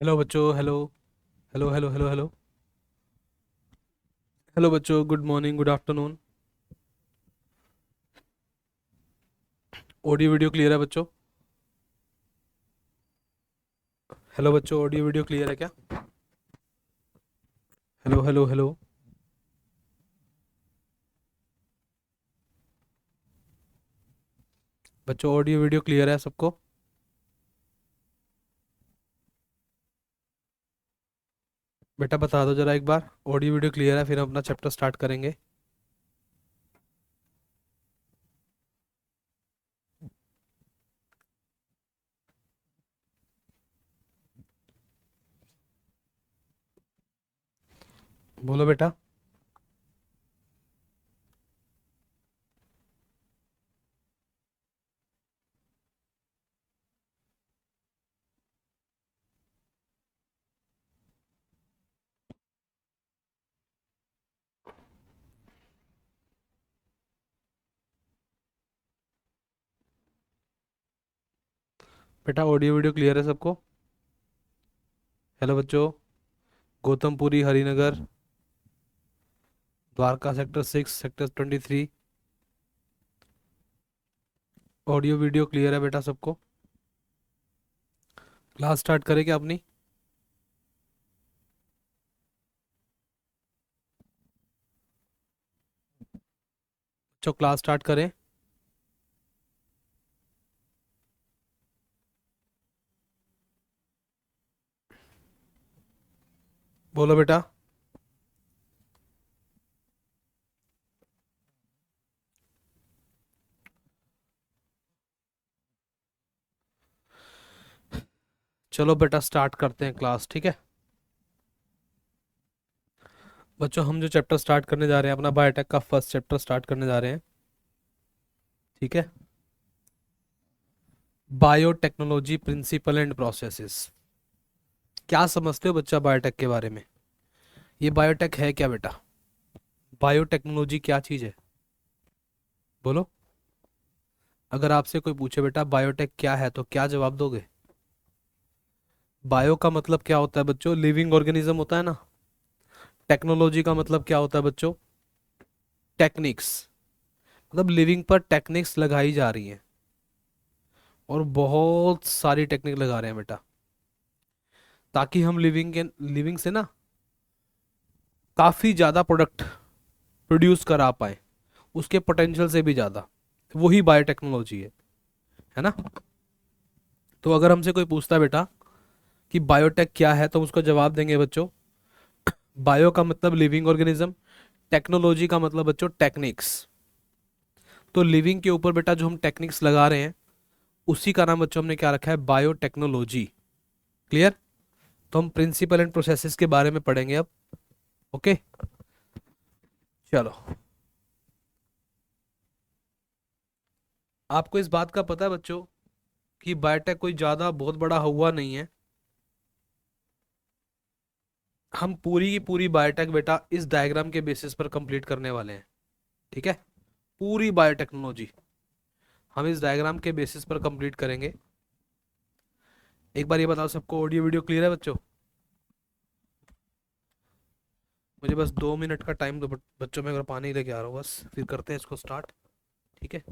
Hello बच्चों। Hello hello hello hello hello. Hello बच्चों, good morning, good afternoon. Audio video clear है बच्चों? Hello बच्चों, ऑडियो वीडियो क्लियर है क्या? Hello hello hello. बच्चों, ऑडियो वीडियो क्लियर है सबको? बेटा बता दो जरा एक बार, ऑडियो वीडियो क्लियर है, फिर हम अपना चैप्टर स्टार्ट करेंगे। बोलो बेटा। बेटा ऑडियो वीडियो क्लियर है सबको? हेलो बच्चों। Gautampuri, Harinagar, Dwarka sector 6, sector 23। Audio video clear है बेटा सबको? क्लास स्टार्ट करें क्या अपनी? बच्चों क्लास स्टार्ट करें? बोलो बेटा। चलो बेटा स्टार्ट करते हैं क्लास, ठीक है? बच्चों हम जो चैप्टर स्टार्ट करने जा रहे हैं, अपना बायोटेक का फर्स्ट चैप्टर स्टार्ट करने जा रहे हैं, ठीक है? Biotechnology principle and processes. क्या समझते हो बच्चा बायोटेक के बारे में? ये बायोटेक है क्या बेटा? बायोटेक्नोलॉजी क्या चीज़ है? बोलो। अगर आपसे कोई पूछे बेटा बायोटेक क्या है, तो क्या जवाब दोगे? बायो का मतलब क्या होता है बच्चों? लिविंग ऑर्गेनिज्म होता है ना। टेक्नोलॉजी का मतलब क्या होता है बच्चों? टेक्निक्स। मतलब लिविंग पर टेक्निक्स लगाई जा रही हैं, और बहुत सारी टेक्निक लगा रहे हैं बेटा, ताकि हम लिविंग से ना काफ़ी ज़्यादा प्रोडक्ट प्रोड्यूस करा पाए, उसके पोटेंशियल से भी ज़्यादा। वही बायोटेक्नोलॉजी है ना? तो अगर हमसे कोई पूछता है बेटा कि बायोटेक क्या है, तो हम उसको जवाब देंगे बच्चों, बायो का मतलब लिविंग ऑर्गेनिज्म, टेक्नोलॉजी का मतलब बच्चों टेक्निक्स। तो लिविंग के ऊपर बेटा जो हम टेक्निक्स लगा रहे हैं, उसी का नाम बच्चों हमने क्या रखा है? बायोटेक्नोलॉजी। क्लियर? तो हम प्रिंसिपल एंड प्रोसेसेस के बारे में पढ़ेंगे अब। ओके, चलो। आपको इस बात का पता है बच्चों कि बायोटेक कोई ज़्यादा बहुत बड़ा हुआ नहीं है। हम पूरी की पूरी बायोटेक बेटा इस डायग्राम के बेसिस पर कंप्लीट करने वाले हैं, ठीक है? पूरी बायोटेक्नोलॉजी हम इस डायग्राम के बेसिस पर कंप्लीट करेंगे। एक बार ये बताओ, सबको ऑडियो वीडियो क्लियर है बच्चों? मुझे बस 2 मिनट का टाइम दो बच्चों, मैं अगर पानी लेके आ रहा हूँ बस, फिर करते हैं इसको स्टार्ट, ठीक है?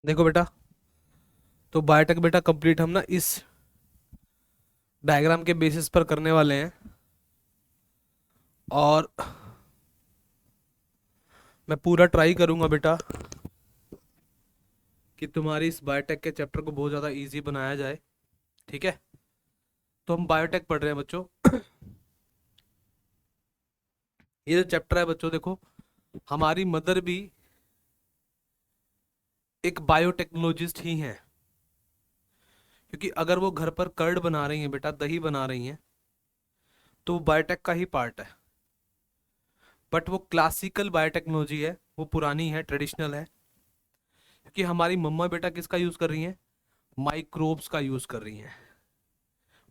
देखो बेटा, तो बायोटेक बेटा कंप्लीट हम ना इस डायग्राम के बेसिस पर करने वाले हैं। और मैं पूरा ट्राई करूंगा बेटा कि तुम्हारी इस बायोटेक के चैप्टर को बहुत ज़्यादा इजी बनाया जाए। ठीक है, तो हम बायोटेक पढ़ रहे हैं बच्चों। ये जो चैप्टर है बच्चों, देखो हमारी मदर भी एक बायोटेक्नोलॉजिस्ट ही हैं, क्योंकि अगर वो घर पर कर्ड बना रही हैं बेटा, दही बना रही हैं, तो वो बायोटेक का ही पार्ट है। बट वो क्लासिकल बायोटेक्नोलॉजी है, वो पुरानी है, ट्रेडिशनल है। क्योंकि हमारी मम्मा बेटा किसका यूज़ कर रही हैं? माइक्रोब्स का यूज़ कर रही हैं।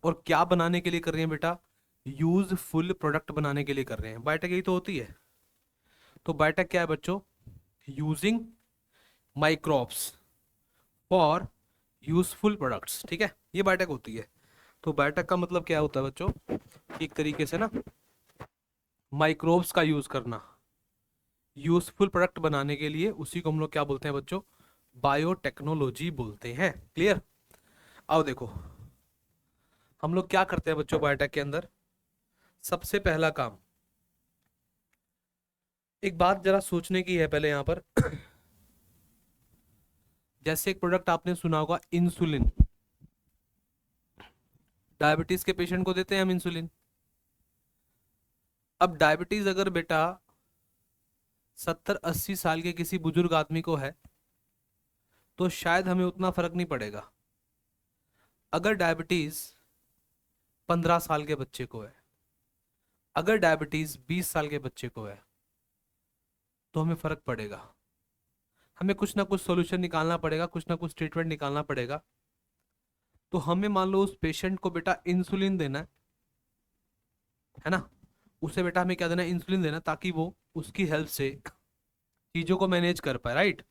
और क्या बनाने के लिए कर रही हैं बेटा? यूजफुल प्रोडक्ट बनाने के लिए कर रहे हैं। बायोटेक यही तो होती है। तो बायोटेक क्या है बच्चों? Using microbes for useful products. ठीक है, ये बायोटेक होती है। तो बायोटेक का मतलब क्या होता है बच्चों? एक तरीके से ना, माइक्रोब्स का यूज करना यूजफुल प्रोडक्ट बनाने के लिए, उसी को हम लोग क्या बोलते हैं बच्चों? बायोटेक्नोलॉजी बोलते हैं। क्लियर? आओ देखो, हम लोग क्या करते हैं बच्चों बायोटेक के अंदर। सबसे पहला काम, एक बात जरा सोचने की है पहले यहाँ पर। जैसे एक प्रोडक्ट आपने सुना होगा, इंसुलिन। डायबिटीज के पेशेंट को देते हैं हम इंसुलिन। अब डायबिटीज अगर बेटा 70-80 साल के किसी बुजुर्ग आदमी को है, तो शायद हमें उतना फर्क नहीं पड़ेगा। अगर डायबिटीज 15 साल के बच्चे को है, अगर डायबिटीज 20 साल के बच्चे को है, तो हमें फर्क पड़ेगा। हमें कुछ ना कुछ सोल्यूशन निकालना पड़ेगा, कुछ ना कुछ ट्रीटमेंट निकालना पड़ेगा। तो हमें मान लो उस पेशेंट को बेटा इंसुलिन देना है ना। उसे बेटा हमें क्या देना है? इंसुलिन देना, ताकि वो उसकी हेल्प से चीजों को मैनेज कर पाए। राइट?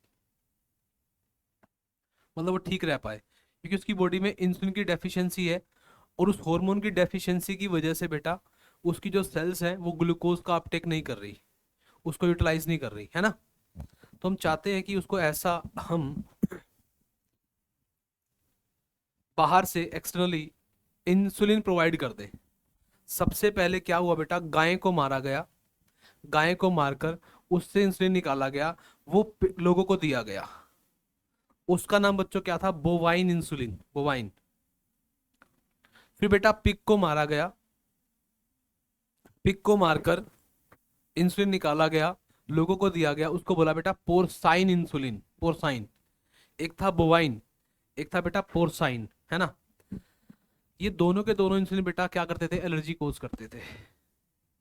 मतलब वो ठीक रह पाए, क्योंकि उसकी बॉडी में इंसुलिन की डेफिशिएंसी है। और उस हार्मोन की डेफिशिएंसी की वजह से बेटा उसकी जो सेल्स हैं वो ग्लूकोज का अपटेक नहीं कर रही, उसको यूटिलाइज नहीं कर रही है ना। तो हम चाहते हैं कि उसको ऐसा हम बाहर से एक्सटर्नली इंसुलिन प्रोवाइड कर दें। सबसे पहले क्या हुआ बेटा? गाय को मारा गया, गाय को मारकर उससे इंसुलिन निकाला गया, वो लोगों को दिया गया। उसका नाम बच्चों क्या था? Bovine insulin, bovine. फिर बेटा पिग को मारा गया, पिग को मारकर इंसुलिन निकाला गया, लोगों को दिया गया, उसको बोला बेटा पोर्साइन इंसुलिन, पोर्साइन। एक था बोवाइन, एक था बेटा पोर्साइन, है ना। ये दोनों के दोनों इंसुलिन बेटा क्या करते थे? एलर्जी कोज करते थे,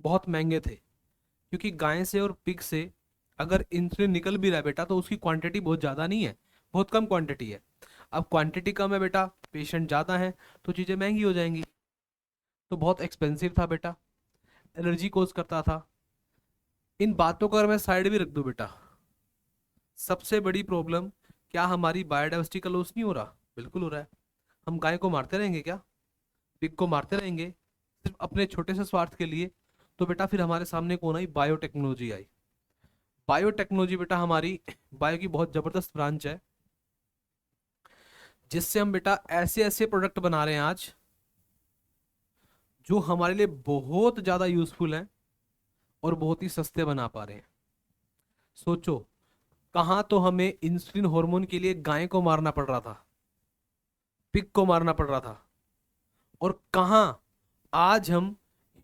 बहुत महंगे थे। क्योंकि गाय से और पिग से अगर इंसुलिन निकल भी रहा है बेटा, तो उसकी क्वांटिटी बहुत ज़्यादा नहीं है, बहुत कम क्वांटिटी है। अब क्वांटिटी कम है बेटा, पेशेंट ज़्यादा है, तो चीज़ें महंगी हो जाएंगी। तो बहुत एक्सपेंसिव था बेटा, एलर्जी कोज करता था। इन बातों को अगर मैं साइड भी रख दूं बेटा, सबसे बड़ी प्रॉब्लम, क्या हमारी बायोडाइवर्सिटी का लॉस नहीं हो रहा? बिल्कुल हो रहा है। हम गाय को मारते रहेंगे क्या? पिग को मारते रहेंगे सिर्फ अपने छोटे से स्वार्थ के लिए? तो बेटा फिर हमारे सामने कौन आई? बायोटेक्नोलॉजी आई। बायोटेक्नोलॉजी बेटा हमारी बायो की बहुत जबरदस्त ब्रांच है, जिससे हम बेटा ऐसे ऐसे प्रोडक्ट बना रहे हैं आज, जो हमारे लिए बहुत ज्यादा यूजफुल हैं और बहुत ही सस्ते बना पा रहे हैं। सोचो, कहाँ तो हमें इंसुलिन हार्मोन के लिए गाय को मारना पड़ रहा था, पिग को मारना पड़ रहा था, और कहाँ आज हम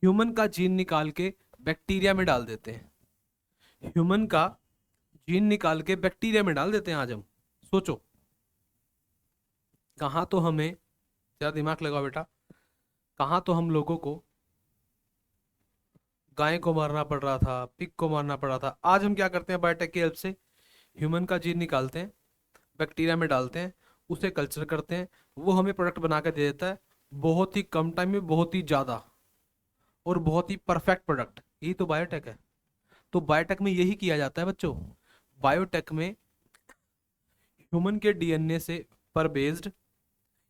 ह्यूमन का जीन निकाल के बैक्टीरिया में डाल देते हैं। ह्यूमन का जीन निकाल के बैक्टीरिया में डाल देते हैं आज हम। सोचो, कहाँ तो हमें, जरा दिमाग लगाओ बेटा, कहाँ तो हम लोगों को गाय को मारना पड़ रहा था, पिग को मारना पड़ रहा था। आज हम क्या करते हैं? बायोटेक की हेल्प से ह्यूमन का जीन निकालते हैं, बैक्टीरिया में डालते हैं, उसे कल्चर करते हैं, वो हमें प्रोडक्ट बना के दे देता है, बहुत ही कम टाइम में, बहुत ही ज़्यादा, और बहुत ही परफेक्ट प्रोडक्ट। यही तो बायोटेक है। तो बायोटेक में यही किया जाता है बच्चों। बायोटेक में ह्यूमन के डीएनए से पर बेस्ड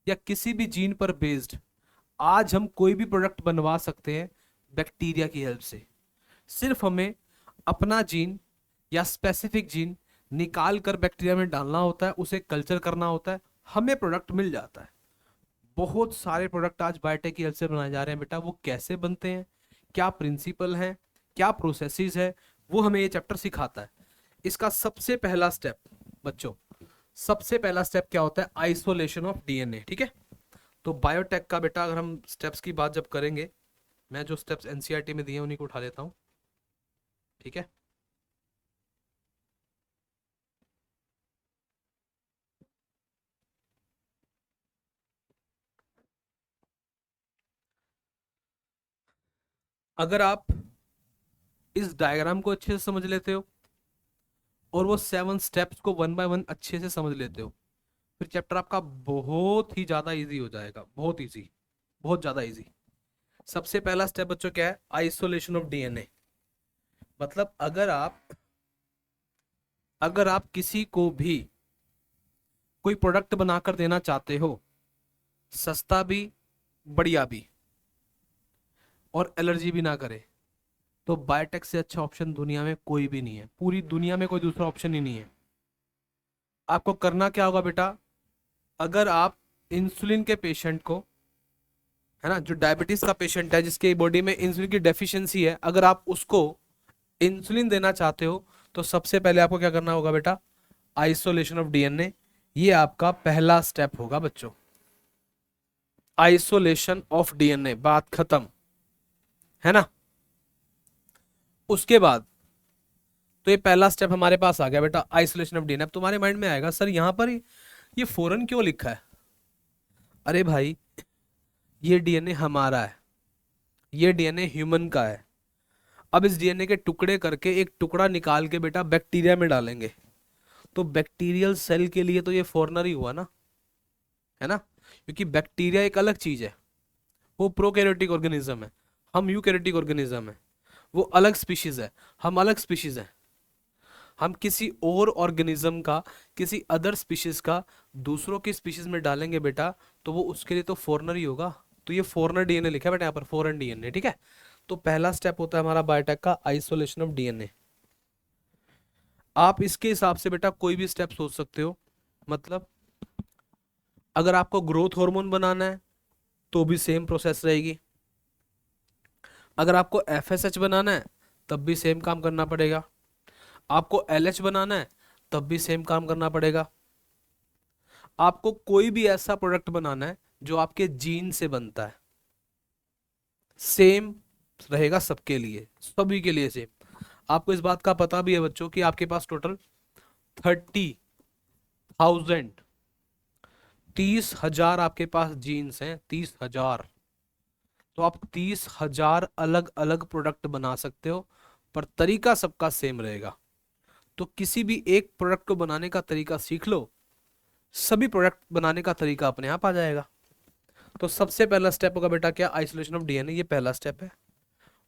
या किसी भी जीन पर बेस्ड आज हम कोई भी प्रोडक्ट बनवा सकते हैं बैक्टीरिया की हेल्प से। सिर्फ हमें अपना जीन या स्पेसिफिक जीन निकाल कर बैक्टीरिया में डालना होता है, उसे कल्चर करना होता है, हमें प्रोडक्ट मिल जाता है। बहुत सारे प्रोडक्ट आज बायोटेक की हेल्प से बनाए जा रहे हैं बेटा। वो कैसे बनते हैं, क्या प्रिंसिपल है, क्या प्रोसेसेस है, वो हमें ये चैप्टर सिखाता है। इसका सबसे पहला स्टेप बच्चों, सबसे पहला स्टेप क्या होता है, आइसोलेशन ऑफ डीएनए। ठीक है, तो बायोटेक का बेटा अगर हम स्टेप्स की बात जब करेंगे, मैं जो स्टेप्स एनसीईआरटी में दिए हैं उन्हीं को उठा लेता हूँ। ठीक है, अगर आप इस डायग्राम को अच्छे से समझ लेते हो और वो 7 स्टेप्स को वन बाय वन अच्छे से समझ लेते हो, फिर चैप्टर आपका बहुत ही ज्यादा इजी हो जाएगा, बहुत इजी, बहुत ज्यादा इजी। सबसे पहला स्टेप बच्चों क्या है, आइसोलेशन ऑफ डीएनए। मतलब अगर आप किसी को भी कोई प्रोडक्ट बनाकर देना चाहते हो, सस्ता भी, बढ़िया भी, और एलर्जी भी ना करे, तो बायोटेक से अच्छा ऑप्शन दुनिया में कोई भी नहीं है, पूरी दुनिया में कोई दूसरा ऑप्शन ही नहीं है। आपको करना क्या होगा बेटा, अगर आप इंसुलिन के पेशेंट को, है ना, जो डायबिटीज का पेशेंट है जिसके बॉडी में इंसुलिन की डेफिशिएंसी है, अगर आप उसको इंसुलिन देना चाहते हो, तो सबसे पहले आपको क्या करना होगा बेटा, आइसोलेशन ऑफ डीएनए। ये आपका पहला स्टेप होगा बच्चों, आइसोलेशन ऑफ डीएनए, बात खत्म, है ना। उसके बाद तो ये पहला स्टेप हमारे पास आ गया बेटा, आइसोलेशन ऑफ डीएनए। अब तुम्हारे माइंड में आएगा सर यहाँ पर ये फॉरेन क्यों लिखा है। अरे भाई, ये डीएनए हमारा है, ये डीएनए ह्यूमन का है। अब इस डीएनए के टुकड़े करके एक टुकड़ा निकाल के बेटा बैक्टीरिया में डालेंगे, तो बैक्टीरियल सेल के लिए तो ये फॉरनर ही हुआ ना, है ना, क्योंकि बैक्टीरिया एक अलग चीज है, वो प्रोकैरियोटिक ऑर्गेनिज्म है, हम यूकैरियोटिक ऑर्गेनिज्म है। वो अलग स्पीशीज है, हम अलग स्पीशीज हैं। हम किसी और ऑर्गेनिज्म का, किसी अदर स्पीशीज का दूसरों की स्पीशीज में डालेंगे बेटा, तो वो उसके लिए तो फॉरनर ही होगा। तो ये फॉरनर डीएनए लिखा है बेटा यहाँ पर, फॉरेन डीएनए। ठीक है, तो पहला स्टेप होता है हमारा बायोटेक का, आइसोलेशन ऑफ डीएनए। आप इसके हिसाब से बेटा कोई भी स्टेप सोच सकते हो। मतलब अगर आपको ग्रोथ हार्मोन बनाना है तो भी सेम प्रोसेस रहेगी, अगर आपको एफएसएच बनाना है तब भी सेम काम करना पड़ेगा, आपको एलएच बनाना है तब भी सेम काम करना पड़ेगा, आपको कोई भी ऐसा प्रोडक्ट बनाना है जो आपके जीन से बनता है, सेम रहेगा सबके लिए, सभी के लिए सेम। आपको इस बात का पता भी है बच्चों कि आपके पास टोटल 30,000, 30,000 आपके पास जीन्स हैं, 30,000। तो आप 30,000 अलग अलग प्रोडक्ट बना सकते हो, पर तरीका सबका सेम रहेगा। तो किसी भी एक प्रोडक्ट को बनाने का तरीका सीख लो, सभी प्रोडक्ट बनाने का तरीका अपने आप आ जाएगा। तो सबसे पहला स्टेप होगा बेटा क्या, आइसोलेशन ऑफ डीएनए, ये पहला स्टेप है।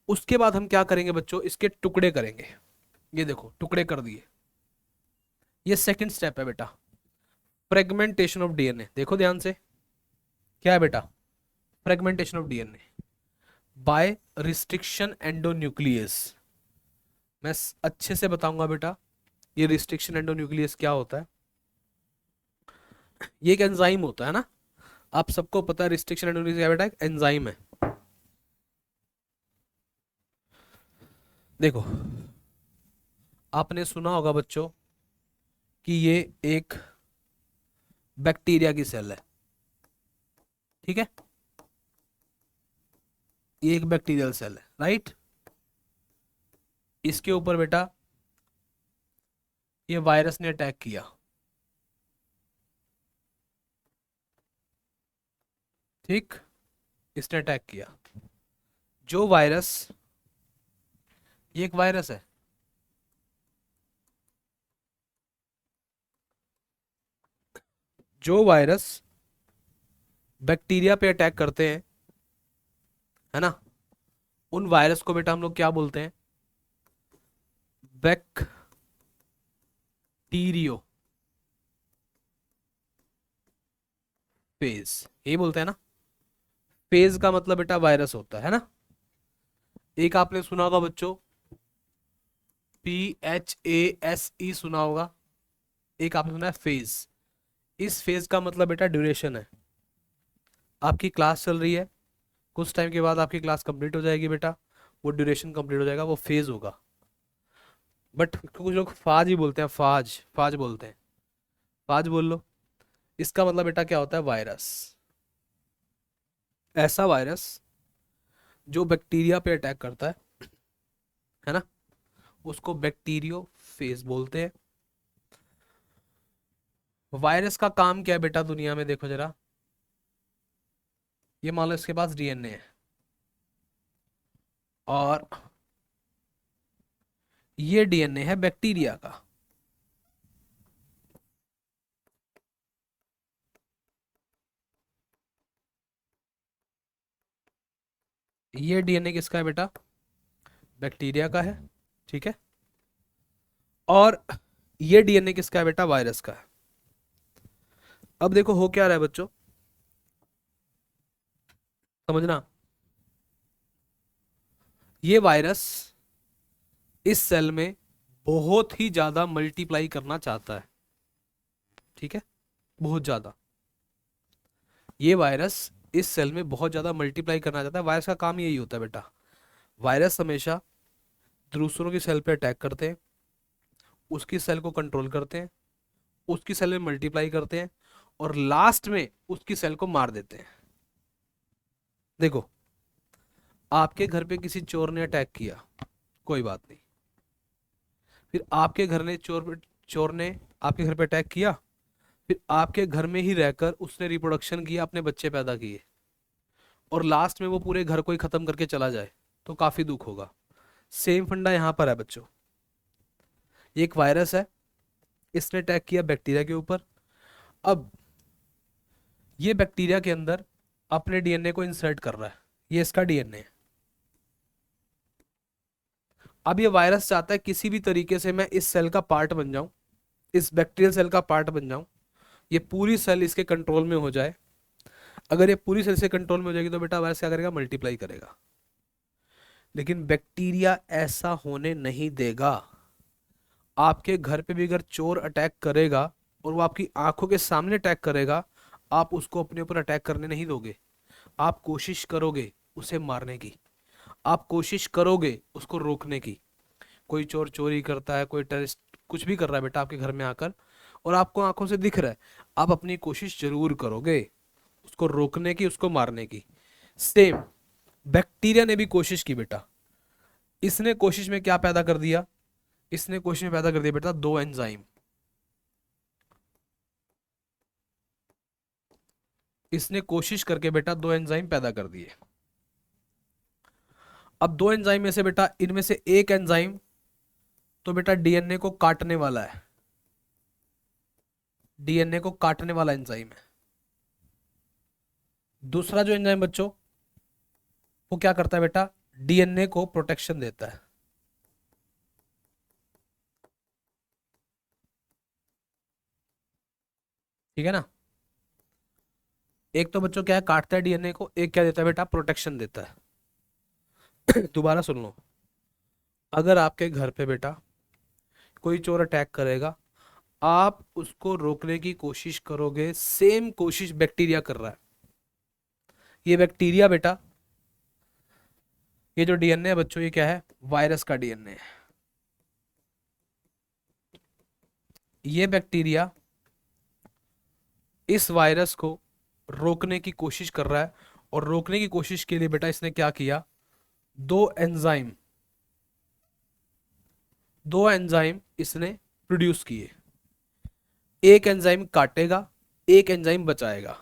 उसके बाद हम क्या करेंगे बच्चों, इसके टुकड़े करेंगे। ये देखो टुकड़े कर दिए, ये सेकंड स्टेप है बेटा, फ्रेगमेंटेशन ऑफ डीएनए। देखो ध्यान से, क्या है बेटा, fragmentation of DNA by restriction endonuclease. मैं अच्छे से बताऊंगा बेटा, ये रिस्ट्रिक्शन एंडोन्यूक्लियस क्या होता है। ये एक एंजाइम होता है ना, आप सबको पता है रिस्ट्रिक्शन एंडोन्यूक्लियस क्या बेटा, एक एंजाइम है। देखो, आपने सुना होगा बच्चों कि ये एक बैक्टीरिया की सेल है, ठीक है, ये एक बैक्टीरियल सेल है, राइट। इसके ऊपर बेटा ये वायरस ने अटैक किया, ठीक, इसने अटैक किया। जो वायरस, ये एक वायरस है, जो वायरस बैक्टीरिया पे अटैक करते हैं, है ना, उन वायरस को बेटा हम लोग क्या बोलते हैं, बैक्टीरियो फेज, यही बोलते हैं ना। फेज का मतलब बेटा वायरस होता है ना। एक आपने सुना होगा बच्चों, PHASE सुना होगा, एक आपने सुना है फेज। इस फेज का मतलब बेटा ड्यूरेशन है। आपकी क्लास चल रही है, कुछ टाइम के बाद आपकी क्लास कंप्लीट हो जाएगी बेटा, वो ड्यूरेशन कंप्लीट हो जाएगा, वो फेज होगा। बट कुछ लोग फाज ही बोलते हैं, फाज फाज बोलते हैं, फाज बोल लो। इसका मतलब बेटा क्या होता है, वायरस। ऐसा वायरस जो बैक्टीरिया पे अटैक करता है ना, उसको बैक्टीरियो फेज बोलते हैं। वायरस का काम क्या है बेटा दुनिया में, देखो जरा। ये मान लो इसके पास डीएनए है, और ये डीएनए है बैक्टीरिया का। ये डीएनए किसका है बेटा, बैक्टीरिया का है, ठीक है। और ये डीएनए किसका है बेटा, वायरस का है। अब देखो हो क्या रहा है बच्चों, समझना। ये वायरस इस सेल में बहुत ही ज्यादा मल्टीप्लाई करना चाहता है, ठीक है, बहुत ज्यादा। ये वायरस इस सेल में बहुत ज्यादा मल्टीप्लाई करना चाहता है। वायरस का काम यही होता है बेटा। वायरस हमेशा दूसरों की सेल पे अटैक करते हैं, उसकी सेल को कंट्रोल करते हैं, उसकी सेल में मल्टीप्लाई करते हैं, और लास्ट में उसकी सेल को मार देते हैं। देखो, आपके घर पे किसी चोर ने अटैक किया, कोई बात नहीं। फिर आपके घर ने चोर ने आपके घर पे अटैक किया, फिर आपके घर में ही रहकर उसने रिप्रोडक्शन किया, अपने बच्चे पैदा किए, और लास्ट में वो पूरे घर को ही खत्म करके चला जाए, तो काफी दुख होगा। सेम फंडा यहां पर है बच्चों। ये एक वायरस है, इसने अटैक किया बैक्टीरिया के ऊपर। अब ये बैक्टीरिया के अंदर अपने डीएनए को इंसर्ट कर रहा है, ये इसका डीएनए है। अब ये वायरस चाहता है किसी भी तरीके से मैं इस सेल का पार्ट बन जाऊं, इस बैक्टीरियल सेल का पार्ट बन जाऊं, ये पूरी सेल इसके कंट्रोल में हो जाए। अगर ये पूरी सेल से कंट्रोल में हो जाएगी तो बेटा वायरस क्या करेगा, मल्टीप्लाई करेगा। लेकिन बैक्टीरिया ऐसा होने नहीं देगा। आपके घर पे भी अगर चोर अटैक करेगा, और वो आपकी आंखों के सामने अटैक करेगा, आप उसको अपने ऊपर अटैक करने नहीं दोगे। आप कोशिश करोगे उसे मारने की, आप कोशिश करोगे उसको रोकने की। कोई चोर चोरी करता है, कोई टेररिस्ट कुछ भी कर रहा है बेटा आपके घर में आकर, और आपको आंखों से दिख रहा है, आप अपनी कोशिश जरूर करोगे उसको रोकने की, उसको मारने की। सेम बैक्टीरिया ने भी कोशिश की बेटा। इसने कोशिश में क्या पैदा कर दिया, इसने कोशिश में पैदा कर दिया बेटा दो एंजाइम। इसने कोशिश करके बेटा दो एंजाइम पैदा कर दिए। अब दो एंजाइम में से बेटा, इनमें से एक एंजाइम तो बेटा डीएनए को काटने वाला है, डीएनए को काटने वाला एंजाइम है। दूसरा जो एंजाइम बच्चों, वो क्या करता है बेटा, डीएनए को प्रोटेक्शन देता है। ठीक है ना। एक तो बच्चों क्या है, काटता है डीएनए को, एक क्या देता है बेटा, प्रोटेक्शन देता है। दोबारा सुन लो। अगर आपके घर पे बेटा कोई चोर अटैक करेगा, आप उसको रोकने की कोशिश करोगे, सेम कोशिश बैक्टीरिया कर रहा है। ये बैक्टीरिया बेटा, ये जो डीएनए है बच्चों, ये क्या है, वायरस का डीएनए है। ये बैक्टीरिया इस वायरस को रोकने की कोशिश कर रहा है, और रोकने की कोशिश के लिए बेटा इसने क्या किया, दो एंजाइम दो एंजाइम इसने प्रोड्यूस किए। एक एंजाइम काटेगा, एक एंजाइम बचाएगा।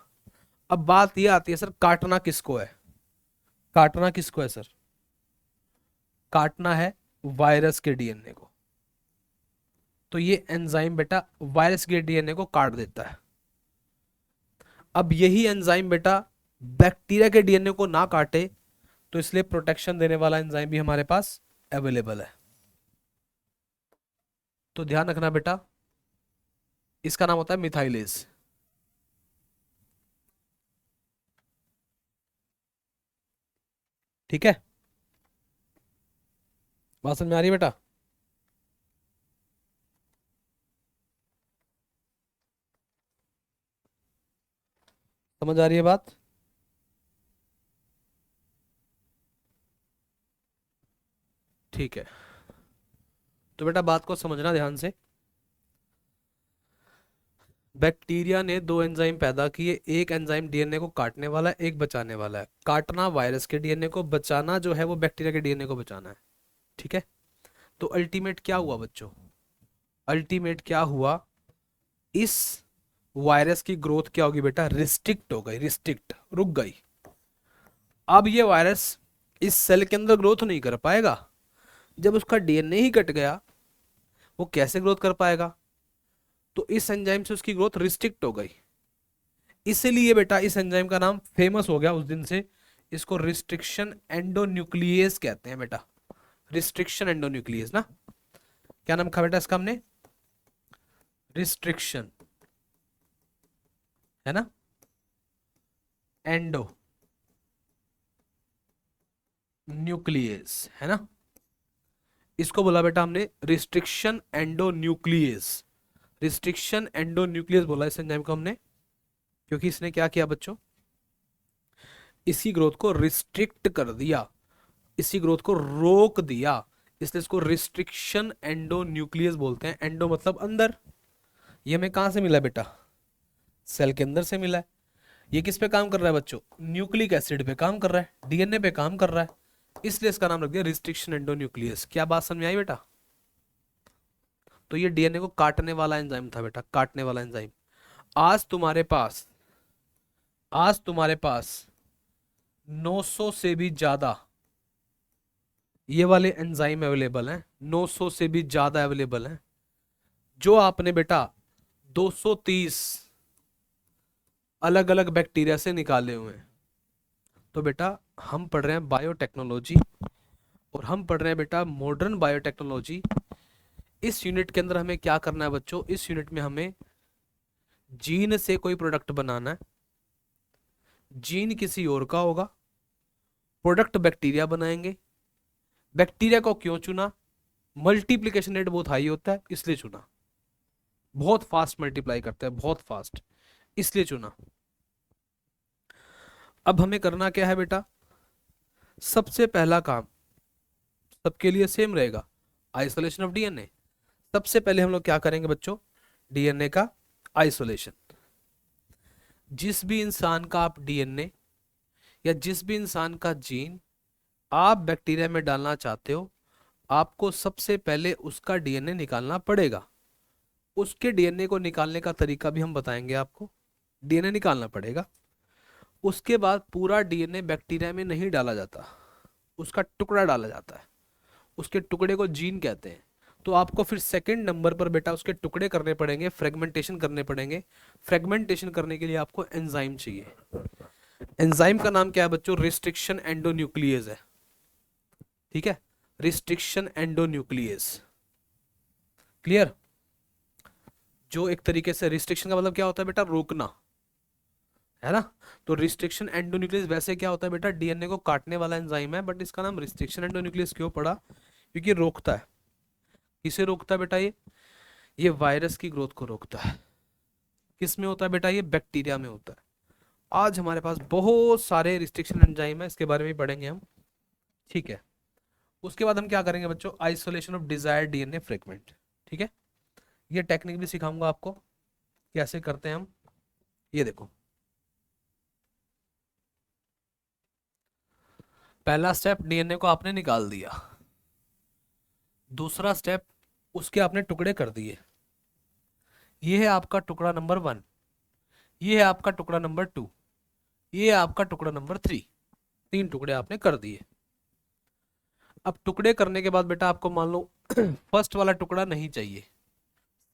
अब बात यह आती है, सर काटना किसको है, काटना किसको है सर, काटना है वायरस के डीएनए को। तो ये एंजाइम बेटा वायरस के डीएनए को काट देता है। अब यही एंजाइम बेटा बैक्टीरिया के डीएनए को ना काटे, तो इसलिए प्रोटेक्शन देने वाला एंजाइम भी हमारे पास अवेलेबल है। तो ध्यान रखना बेटा, इसका नाम होता है मिथाइलेज। ठीक है, बात समझ में आ रही है बेटा। समझ आ रही है बात? ठीक है, तो बेटा बात को समझना ध्यान से। बैक्टीरिया ने दो एंजाइम पैदा किए, एक एंजाइम डीएनए को काटने वाला है, एक बचाने वाला है। काटना वायरस के डीएनए को, बचाना जो है वो बैक्टीरिया के डीएनए को बचाना है। ठीक है, तो अल्टीमेट क्या हुआ बच्चों? अल्टीमेट क्या हुआ? इस वायरस की ग्रोथ क्या होगी बेटा? रिस्ट्रिक्ट हो गई, रिस्ट्रिक्ट, रुक गई। अब ये वायरस इस सेल के अंदर ग्रोथ नहीं कर पाएगा। जब उसका डीएनए ही कट गया, वो कैसे ग्रोथ कर पाएगा? तो इस एंजाइम से उसकी ग्रोथ रिस्ट्रिक्ट हो गई। इसीलिए बेटा इस एंजाइम का नाम फेमस हो गया उस दिन से। इसको रिस्ट्रिक्शन एंडोन्यूक्लियस कहते हैं बेटा। रिस्ट्रिक्शन एंडोन्यूक्लियस ना, क्या नाम था बेटा इसका? हमने रिस्ट्रिक्शन, है ना, एंडो न्यूक्लियस, है ना। इसको बोला बेटा हमने रिस्ट्रिक्शन एंडोन्यूक्लियस। रिस्ट्रिक्शन एंडोन्यूक्लियस बोला इस एंजाइम को हमने, क्योंकि इसने क्या किया बच्चों? इसी ग्रोथ को रिस्ट्रिक्ट कर दिया, इसी ग्रोथ को रोक दिया, इसलिए इसको रिस्ट्रिक्शन एंडोन्यूक्लियस बोलते हैं। एंडो मतलब अंदर। ये हमें कहां से मिला बेटा? सेल के अंदर से मिला है। ये किस पे काम कर रहा है बच्चों? न्यूक्लिक एसिड पे काम कर रहा है, डीएनए पे काम कर रहा है, इसलिए इसका नाम रख दिया रिस्ट्रिक्शन एंडोन्यूक्लियस। क्या बात समझ में आई बेटा? तो ये डीएनए को काटने वाला एंजाइम था बेटा, काटने वाला एंजाइम। आज तुम्हारे पास, आज तुम्हारे पास 900 से भी ज्यादा ये वाले एंजाइम अवेलेबल हैं, 900 से भी ज्यादा अवेलेबल हैं। जो आपने बेटा 230 अलग अलग बैक्टीरिया से निकाले हुए हैं। तो बेटा हम पढ़ रहे हैं बायोटेक्नोलॉजी, और हम पढ़ रहे हैं बेटा मॉडर्न बायोटेक्नोलॉजी। इस यूनिट के अंदर हमें क्या करना है बच्चों? इस यूनिट में हमें जीन से कोई प्रोडक्ट बनाना है। जीन किसी और का होगा, प्रोडक्ट बैक्टीरिया बनाएंगे। बैक्टीरिया को क्यों चुना? मल्टीप्लिकेशन रेट बहुत हाई होता है इसलिए चुना, बहुत फास्ट मल्टीप्लाई करता है, बहुत फास्ट, इसलिए चुना। अब हमें करना क्या है बेटा? सबसे पहला काम सबके लिए सेम रहेगा, आइसोलेशन ऑफ डीएनए। सबसे पहले हम लोग क्या करेंगे बच्चों? डीएनए का आइसोलेशन। जिस भी इंसान का आप डीएनए या जिस भी इंसान का जीन आप बैक्टीरिया में डालना चाहते हो, आपको सबसे पहले उसका डीएनए निकालना पड़ेगा। उसके डीएनए को निकालने का तरीका भी हम बताएंगे आपको। डीएनए निकालना पड़ेगा। उसके बाद पूरा डीएनए बैक्टीरिया में नहीं डाला जाता, उसका टुकड़ा डाला जाता है। उसके टुकड़े को जीन कहते हैं। तो आपको फिर सेकंड नंबर पर बेटा उसके टुकड़े करने पड़ेंगे, फ्रेगमेंटेशन करने पड़ेंगे। फ्रेगमेंटेशन करने के लिए आपको एंजाइम चाहिए। एंजाइम का नाम क्या है बच्चों? रिस्ट्रिक्शन एंडोन्यूक्लियस है। ठीक है, रिस्ट्रिक्शन एंडोन्यूक्लियस। क्लियर? जो एक तरीके से रिस्ट्रिक्शन का मतलब क्या होता है बेटा? रोकना, है ना। तो रिस्ट्रिक्शन एंडोन्यूक्लियस वैसे क्या होता है बेटा? डीएनए को काटने वाला एंजाइम है, बट इसका नाम रिस्ट्रिक्शन एंडोन्यूक्लियस क्यों पड़ा? क्योंकि रोकता है। किसे रोकता है बेटा? ये वायरस की ग्रोथ को रोकता है। किस में होता है बेटा? ये बैक्टीरिया में होता है। आज हमारे पास बहुत सारे रिस्ट्रिक्शन एंजाइम है, इसके बारे में भी पढ़ेंगे हम। ठीक है, उसके बाद हम क्या करेंगे बच्चों? Isolation of desired DNA fragment. ठीक है, ये टेक्निक भी सिखाऊंगा आपको कैसे करते हैं हम। ये देखो, पहला स्टेप डीएनए को आपने निकाल दिया। दूसरा स्टेप, उसके आपने टुकड़े कर दिए। ये है आपका टुकड़ा नंबर 1, ये है आपका टुकड़ा नंबर 2, ये है आपका टुकड़ा नंबर 3। 3 टुकड़े आपने कर दिए। अब टुकड़े करने के बाद बेटा आपको मान लो फर्स्ट वाला टुकड़ा नहीं चाहिए,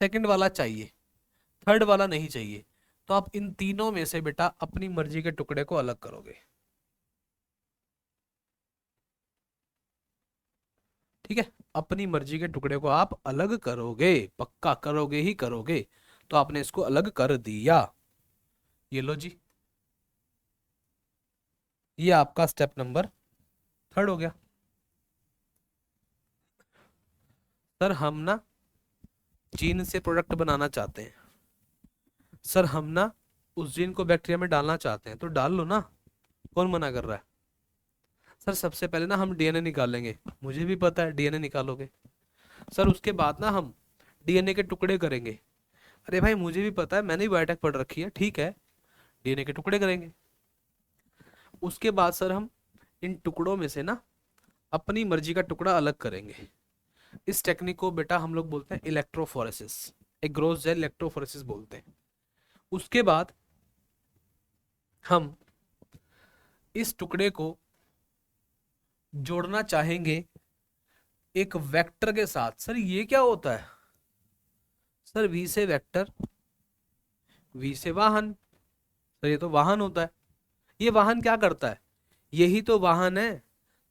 सेकंड वाला चाहिए, थर्ड वाला नहीं चाहिए, तो आप इन तीनों में से बेटा अपनी मर्जी के टुकड़े को अलग करोगे। ठीक है, अपनी मर्जी के टुकड़े को आप अलग करोगे, पक्का करोगे ही करोगे। तो आपने इसको अलग कर दिया। ये लो जी, ये आपका स्टेप नंबर 3 हो गया। सर हम ना जीन से प्रोडक्ट बनाना चाहते हैं, सर हम ना उस जीन को बैक्टीरिया में डालना चाहते हैं तो डाल लो ना, कौन मना कर रहा है? सर सबसे पहले ना हम डीएनए निकालेंगे, मुझे भी पता है डीएनए निकालोगे। सर उसके बाद ना हम डीएनए के टुकड़े करेंगे। अरे भाई मुझे भी पता है, मैंने भी बायोटेक पढ़ रखी है, ठीक है। डीएनए के टुकड़े करेंगे, उसके बाद सर हम इन टुकड़ों में से ना अपनी मर्जी का टुकड़ा अलग करेंगे। इस टेक्निक को बेटा हम लोग बोलते हैं इलेक्ट्रोफोरेसिस, एक ग्रोथ जेल इलेक्ट्रोफोरेसिस बोलते हैं। उसके बाद हम इस टुकड़े को जोड़ना चाहेंगे एक वेक्टर के साथ। सर ये क्या होता है? सर वी से वेक्टर, वी से वाहन। सर ये तो वाहन होता है। ये वाहन क्या करता है? यही तो वाहन है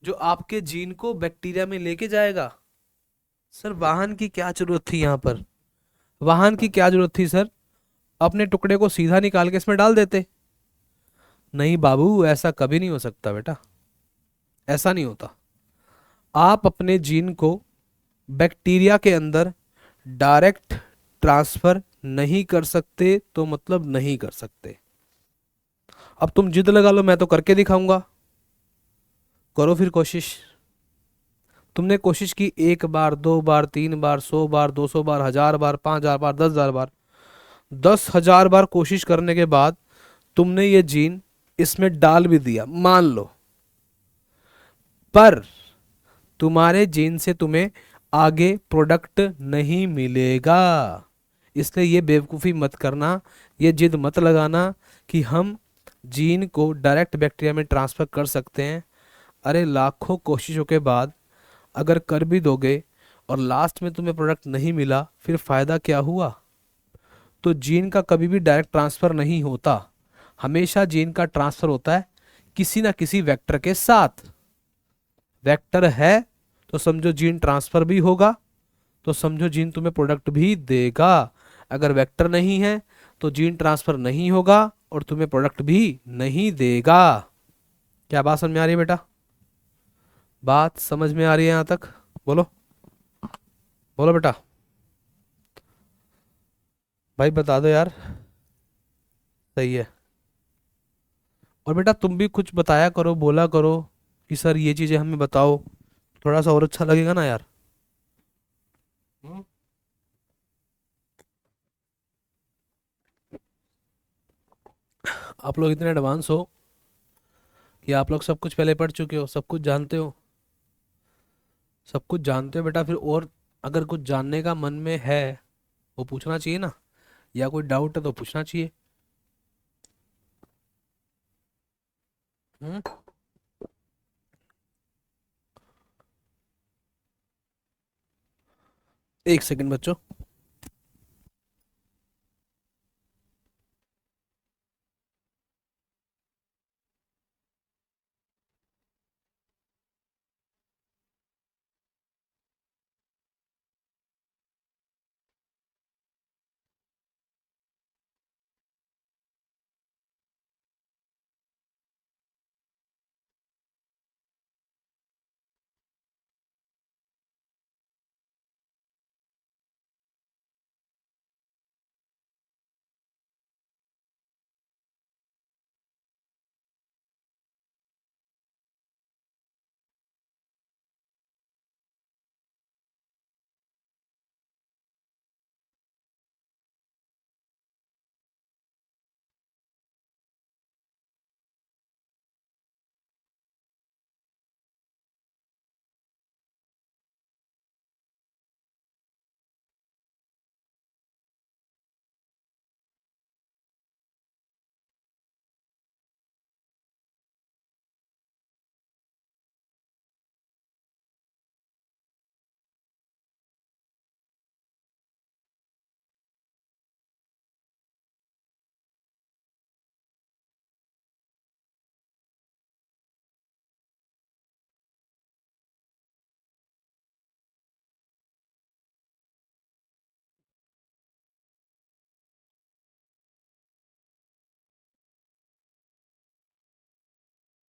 जो आपके जीन को बैक्टीरिया में लेके जाएगा। सर वाहन की क्या जरूरत थी यहाँ पर? वाहन की क्या जरूरत थी सर? अपने टुकड़े को सीधा निकाल के इसमें डाल देते। नहीं बाबू, ऐसा कभी नहीं हो सकता बेटा, ऐसा नहीं होता। आप अपने जीन को बैक्टीरिया के अंदर डायरेक्ट ट्रांसफर नहीं कर सकते, तो मतलब नहीं कर सकते। अब तुम जिद लगा लो, मैं तो करके दिखाऊंगा। करो फिर कोशिश। तुमने कोशिश की 1 बार, 2 बार, 3 बार, 100 बार, 200 बार, 1000 बार, 5000 बार, 10,000 बार। 10,000 बार कोशिश करने के बाद तुमने ये जीन इसमें डाल भी दिया, मान लो, पर तुम्हारे जीन से तुम्हें आगे प्रोडक्ट नहीं मिलेगा। इसलिए ये बेवकूफ़ी मत करना, ये जिद मत लगाना कि हम जीन को डायरेक्ट बैक्टीरिया में ट्रांसफ़र कर सकते हैं। अरे लाखों कोशिशों के बाद अगर कर भी दोगे और लास्ट में तुम्हें प्रोडक्ट नहीं मिला, फिर फ़ायदा क्या हुआ? तो जीन का कभी भी डायरेक्ट ट्रांसफ़र नहीं होता, हमेशा जीन का ट्रांसफ़र होता है किसी ना किसी वेक्टर के साथ। वेक्टर है तो समझो जीन ट्रांसफ़र भी होगा, तो समझो जीन तुम्हें प्रोडक्ट भी देगा। अगर वेक्टर नहीं है तो जीन ट्रांसफ़र नहीं होगा और तुम्हें प्रोडक्ट भी नहीं देगा। क्या बात समझ में आ रही है बेटा? बात समझ में आ रही है यहाँ तक? बोलो, बोलो बेटा, भाई बता दो यार। सही है। और बेटा तुम भी कुछ बताया करो, बोला करो कि सर ये चीज़ें हमें बताओ, थोड़ा सा और अच्छा लगेगा ना यार। हम्म? आप लोग इतने एडवांस हो कि आप लोग सब कुछ पहले पढ़ चुके हो, सब कुछ जानते हो, सब कुछ जानते हो बेटा। फिर और अगर कुछ जानने का मन में है वो पूछना चाहिए ना, या कोई डाउट है तो पूछना चाहिए। हम्म? एक सेकंड बच्चों।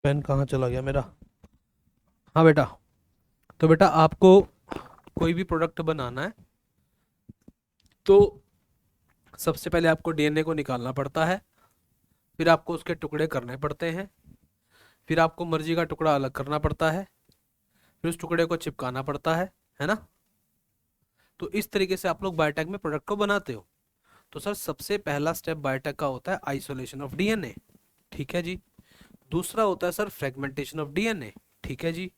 पेन कहाँ चला गया मेरा? हाँ बेटा, तो बेटा आपको कोई भी प्रोडक्ट बनाना है तो सबसे पहले आपको डीएनए को निकालना पड़ता है। फिर आपको उसके टुकड़े करने पड़ते हैं, फिर आपको मर्जी का टुकड़ा अलग करना पड़ता है, फिर उस टुकड़े को चिपकाना पड़ता है ना। तो इस तरीके से आप लोग बायोटेक में प्रोडक्ट को बनाते हो। तो सर सबसे पहला स्टेप बायोटेक का होता है आइसोलेशन ऑफ डीएनए, ठीक है जी। दूसरा होता है सर फ्रेगमेंटेशन ऑफ डीएनए, ठीक है जी।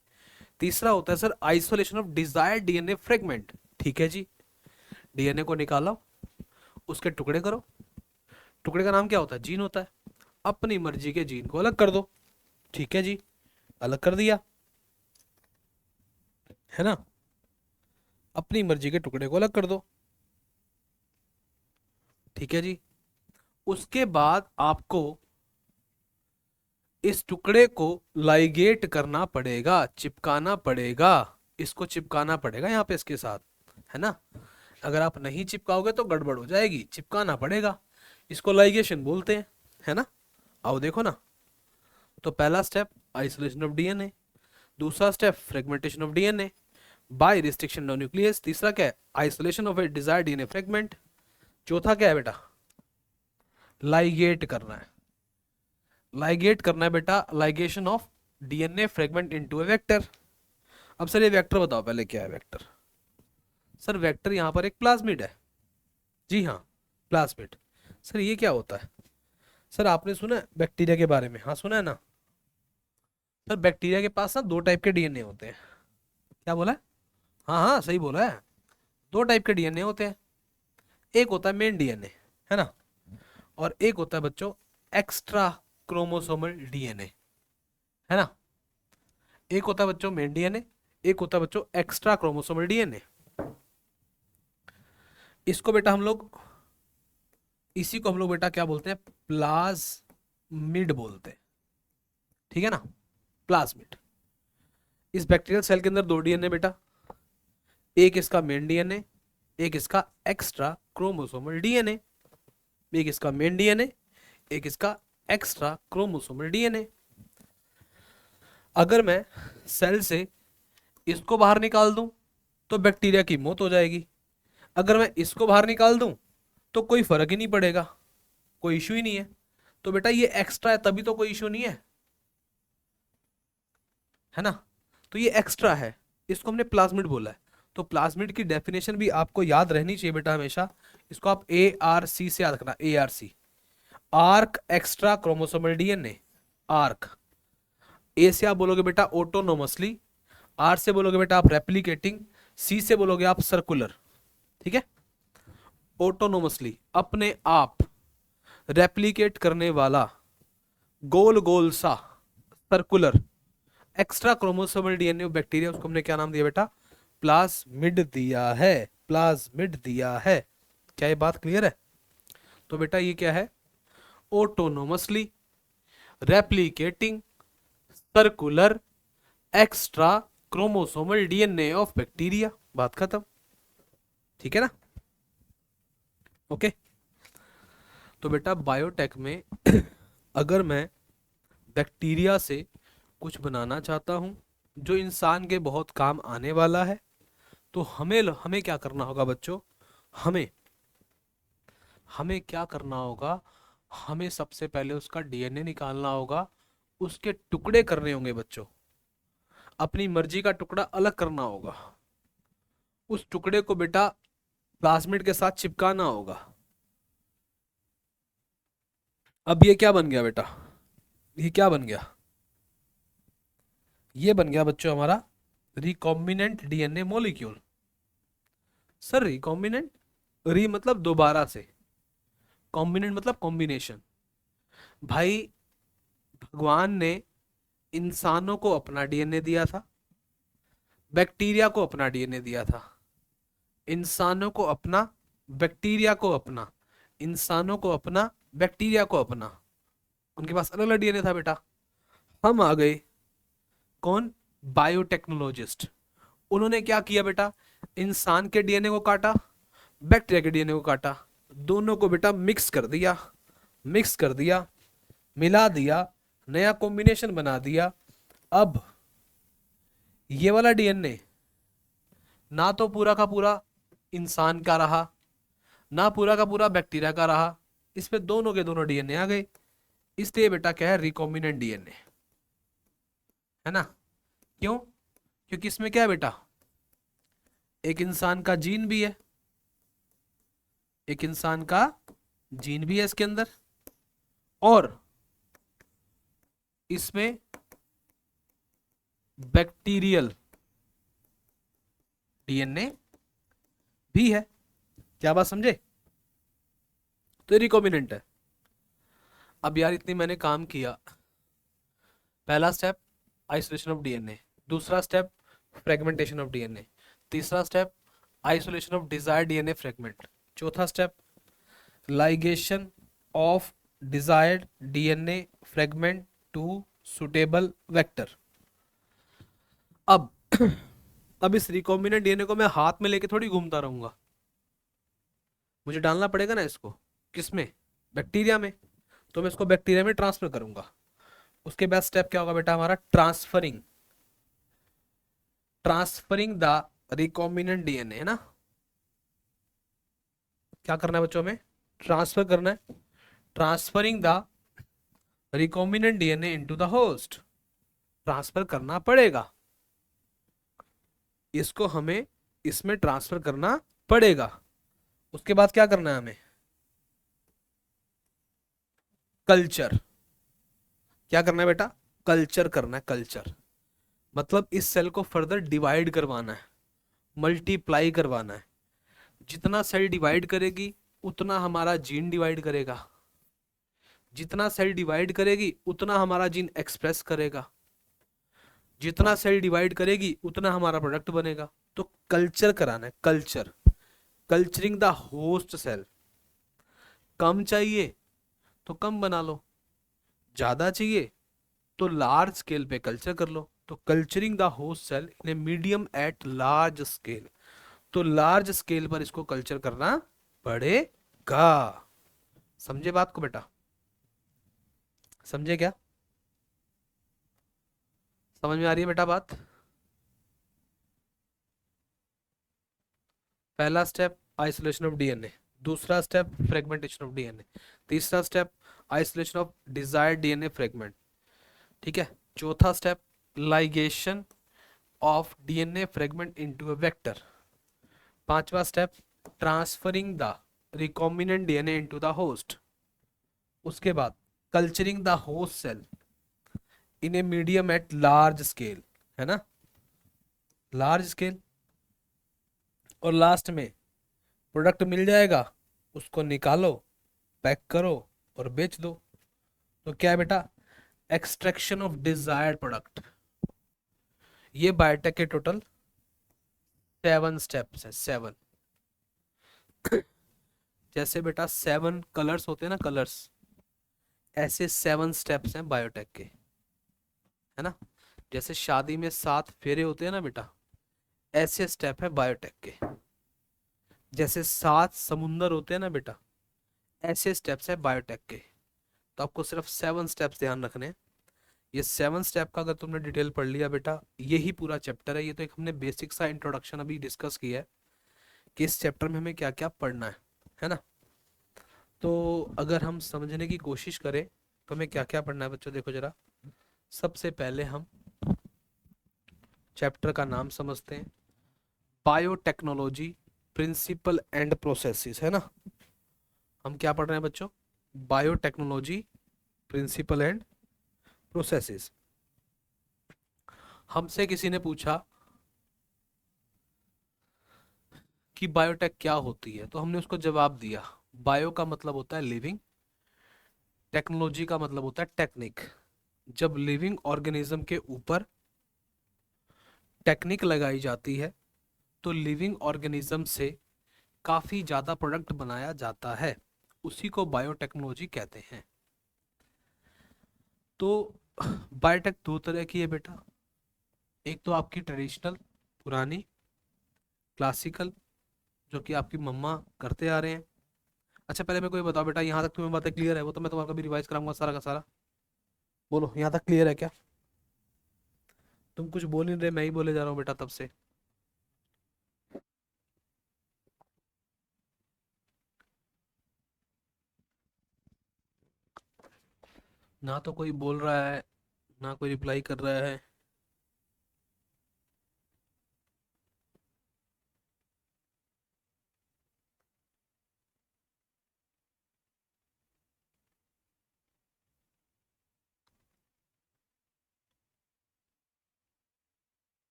तीसरा होता है sir isolation of desired DNA fragment, ठीक है जी। डीएनए को निकालो, उसके टुकड़े करो, टुकड़े का नाम क्या होता है, जीन होता है। अपनी मर्जी के जीन को अलग कर दो, ठीक है जी, अलग कर दिया, है ना। अपनी मर्जी के टुकड़े को अलग कर दो, ठीक है जी। उसके बाद आपको इस टुकड़े को लाइगेट करना पड़ेगा, चिपकाना पड़ेगा, इसको चिपकाना पड़ेगा यहाँ पे इसके साथ, है ना। अगर आप नहीं चिपकाओगे तो गड़बड़ हो जाएगी, चिपकाना पड़ेगा, इसको लाइगेशन बोलते हैं, है ना। आओ देखो ना। तो पहला स्टेप आइसोलेशन ऑफ डीएनए, दूसरा step fragmentation of DNA by restriction of nucleus, तीसरा क्या है isolation of A desired DNA fragment, चौथा क्या है बेटा लाइगेट करना है। लाइगेट करना है बेटा, ligation of DNA fragment into A vector. अब सर ये वेक्टर बताओ पहले क्या है वेक्टर। सर वेक्टर यहां पर एक प्लाज्मिड है, जी हाँ प्लाज्मिड। सर ये क्या होता है। सर आपने सुना है बैक्टीरिया के बारे में, हाँ सुना है ना। सर बैक्टीरिया के पास ना दो टाइप के डीएनए होते हैं। क्या बोला है, हाँ हाँ सही बोला है, दो टाइप के डीएनए होते हैं। एक होता है मेन डीएनए, है ना, और एक होता है बच्चों एक्स्ट्रा क्रोमोसोमल डीएनए, है ना। एक होता है बच्चों मेन डीएनए, एक होता है बच्चों एक्स्ट्रा क्रोमोसोमल डीएनए। इसको बेटा हम लोग, इसी को हम लोग बेटा क्या बोलते हैं प्लाज्मिड बोलते हैं, ठीक है ना, प्लाज्मिड। इस बैक्टीरियल सेल के अंदर दो डीएनए बेटा, एक इसका मेन डीएनए, एक इसका एक्स्ट्रा क्रोमोसोमल डीएनए। एक इसका मेन डीएनए, एक इसका एक्स्ट्रा क्रोमोसोमल डीएनए। अगर मैं सेल से इसको बाहर निकाल दूं तो बैक्टीरिया की मौत हो जाएगी, अगर मैं इसको बाहर निकाल दूं तो कोई फर्क ही नहीं पड़ेगा, कोई इशू ही नहीं है। तो बेटा ये एक्स्ट्रा है तभी तो कोई इशू नहीं है ना। तो ये एक्स्ट्रा है, इसको हमने प्लाज्मिड बोला है। तो प्लाज्मिड की डेफिनेशन भी आपको याद रहनी चाहिए बेटा हमेशा। इसको आप ARC से याद रखना, ARC, ARC extra chromosomal DNA, ARC. A से आप बोलोगे बेटा ऑटोनोमसली, आर से बोलोगे बेटा आप रेप्लिकेटिंग, सी से बोलोगे आप सर्कुलर, ठीक है। ऑटोनोमसली अपने आप रेप्लिकेट करने वाला, गोल गोल सा circular extra chromosomal DNA of bacteria, उसको हमने क्या नाम दिया बेटा प्लाज्मिड दिया है, प्लाज्मिड दिया है। क्या ये बात क्लियर है। तो बेटा ये क्या है autonomously replicating circular extra chromosomal DNA of bacteria, बात खत्म, ठीक है ना। ओके। तो बेटा बायोटेक में अगर मैं बैक्टीरिया से कुछ बनाना चाहता हूं जो इंसान के बहुत काम आने वाला है, तो हमें हमें क्या करना होगा बच्चों, हमें हमें क्या करना होगा, हमें सबसे पहले उसका डीएनए निकालना होगा, उसके टुकड़े करने होंगे बच्चों, अपनी मर्जी का टुकड़ा अलग करना होगा, उस टुकड़े को बेटा प्लाज्मिड के साथ चिपकाना होगा। अब ये क्या बन गया बेटा, ये क्या बन गया, ये बन गया बच्चों हमारा recombinant DNA molecule. Sir recombinant, री मतलब दोबारा से, कॉम्बिनेंट मतलब कॉम्बिनेशन। भाई भगवान ने इंसानों को अपना डीएनए दिया था, बैक्टीरिया को अपना डीएनए दिया था, इंसानों को अपना, बैक्टीरिया को अपना, इंसानों को अपना, बैक्टीरिया को अपना, उनके पास अलग अलग डीएनए था बेटा। हम आ गए कौन, बायोटेक्नोलॉजिस्ट। उन्होंने क्या किया बेटा, इंसान के डीएनए को काटा, बैक्टीरिया के डीएनए को काटा, दोनों को बेटा मिक्स कर दिया, मिक्स कर दिया, मिला दिया, नया कॉम्बिनेशन बना दिया। अब ये वाला डीएनए ना तो पूरा का पूरा इंसान का रहा, ना पूरा का पूरा बैक्टीरिया का रहा, इसमें दोनों के दोनों डीएनए आ गए। इसलिए बेटा क्या है, रिकॉम्बिनेंट डीएनए, है ना। क्यों? क्योंकि इसमें क्या है बेटा, एक इंसान का जीन भी है, एक इंसान का जीन भी है इसके अंदर, और इसमें बैक्टीरियल डीएनए भी है। क्या बात समझे? तो रिकॉम्बिनेंट है। अब यार इतनी मैंने काम किया, पहला स्टेप आइसोलेशन ऑफ डीएनए, दूसरा स्टेप फ्रेगमेंटेशन ऑफ डीएनए, तीसरा step isolation of desired DNA fragment, चौथा step ligation of desired DNA fragment to suitable vector. अब अब इस रिकॉम्बिनेंट डीएनए को मैं हाथ में लेके थोड़ी घूमता रहूंगा, मुझे डालना पड़ेगा ना इसको, किसमें, बैक्टीरिया में। तो मैं इसको बैक्टीरिया में ट्रांसफर करूंगा। उसके बाद स्टेप क्या होगा बेटा हमारा, transferring, transferring the recombinant DNA, है ना। क्या करना है बच्चों में, ट्रांसफर करना है, transferring the recombinant DNA into the host, transfer करना पड़ेगा, इसको हमें इसमें ट्रांसफर करना पड़ेगा। उसके बाद क्या करना है हमें, कल्चर। क्या करना है बेटा, कल्चर करना है, कल्चर मतलब इस सेल को फर्दर डिवाइड करवाना है, मल्टीप्लाई करवाना है। जितना सेल डिवाइड करेगी उतना हमारा जीन डिवाइड करेगा, जितना सेल डिवाइड करेगी उतना हमारा जीन एक्सप्रेस करेगा, जितना सेल डिवाइड करेगी उतना हमारा प्रोडक्ट बनेगा। तो कल्चर कराना है, culture, culturing the host cell. कम चाहिए तो कम बना लो, ज्यादा चाहिए तो लार्ज स्केल पे कल्चर कर लो। तो culturing the host cell in a medium at large scale, तो लार्ज स्केल पर इसको कल्चर करना पड़ेगा। समझे बात को बेटा, समझे क्या, समझ में आ रही है बेटा बात। पहला स्टेप आइसोलेशन ऑफ डीएनए, दूसरा स्टेप फ्रेगमेंटेशन ऑफ डीएनए, तीसरा step isolation of desired DNA fragment, ठीक है। चौथा step ligation of DNA fragment into a vector, पांचवा step transferring the recombinant DNA into the host. उसके बाद culturing the host cell in a medium at large scale, है ना, large scale. और last में प्रोडक्ट मिल जाएगा, उसको निकालो, पैक करो और बेच दो। तो क्या है बेटा, एक्सट्रैक्शन ऑफ डिजायर्ड प्रोडक्ट। ये बायोटेक के टोटल 7 स्टेप्स है, 7। जैसे बेटा 7 कलर्स होते हैं ना, कलर्स, ऐसे 7 स्टेप्स हैं बायोटेक के, है ना। जैसे शादी में 7 फेरे होते हैं ना बेटा, ऐसे स्टेप है बायोटेक के। जैसे 7 समुंदर होते हैं ना बेटा, ऐसे स्टेप्स है बायोटेक के। तो आपको सिर्फ 7 स्टेप्स ध्यान रखने हैं। ये 7 स्टेप का अगर तुमने डिटेल पढ़ लिया बेटा, यही पूरा चैप्टर है। ये तो एक हमने बेसिक सा इंट्रोडक्शन अभी डिस्कस किया है कि इस चैप्टर में हमें क्या क्या पढ़ना है ना। तो अगर हम समझने की कोशिश करें तो हमें क्या क्या पढ़ना है बच्चों, देखो जरा। सबसे पहले हम चैप्टर का नाम समझते हैं, बायोटेक्नोलॉजी प्रिंसिपल एंड प्रोसेसेस, है ना। हम क्या पढ़ रहे हैं बच्चों, बायोटेक्नोलॉजी प्रिंसिपल एंड प्रोसेसेस। हमसे किसी ने पूछा कि बायोटेक क्या होती है, तो हमने उसको जवाब दिया, बायो का मतलब होता है लिविंग, टेक्नोलॉजी का मतलब होता है टेक्निक। जब लिविंग ऑर्गेनिज्म के ऊपर टेक्निक लगाई जाती है तो लिविंग ऑर्गेनिज्म से काफी ज्यादा प्रोडक्ट बनाया जाता है, उसी को बायोटेक्नोलॉजी कहते हैं। तो बायोटेक 2 तरह की है बेटा, एक तो आपकी ट्रेडिशनल पुरानी क्लासिकल, जो कि आपकी मम्मा करते आ रहे हैं। अच्छा पहले मेरे को ये बताओ बेटा, यहाँ तक तुम्हें बातें क्लियर है, वो तो मैं तुम्हारा कभी रिवाइज कराऊंगा सारा का सारा। बोलो यहाँ तक क्लियर है क्या, तुम कुछ बोल नहीं रहे, मैं ही बोले जा रहा हूँ बेटा तब से। ना तो कोई बोल रहा है, ना कोई रिप्लाई कर रहा है।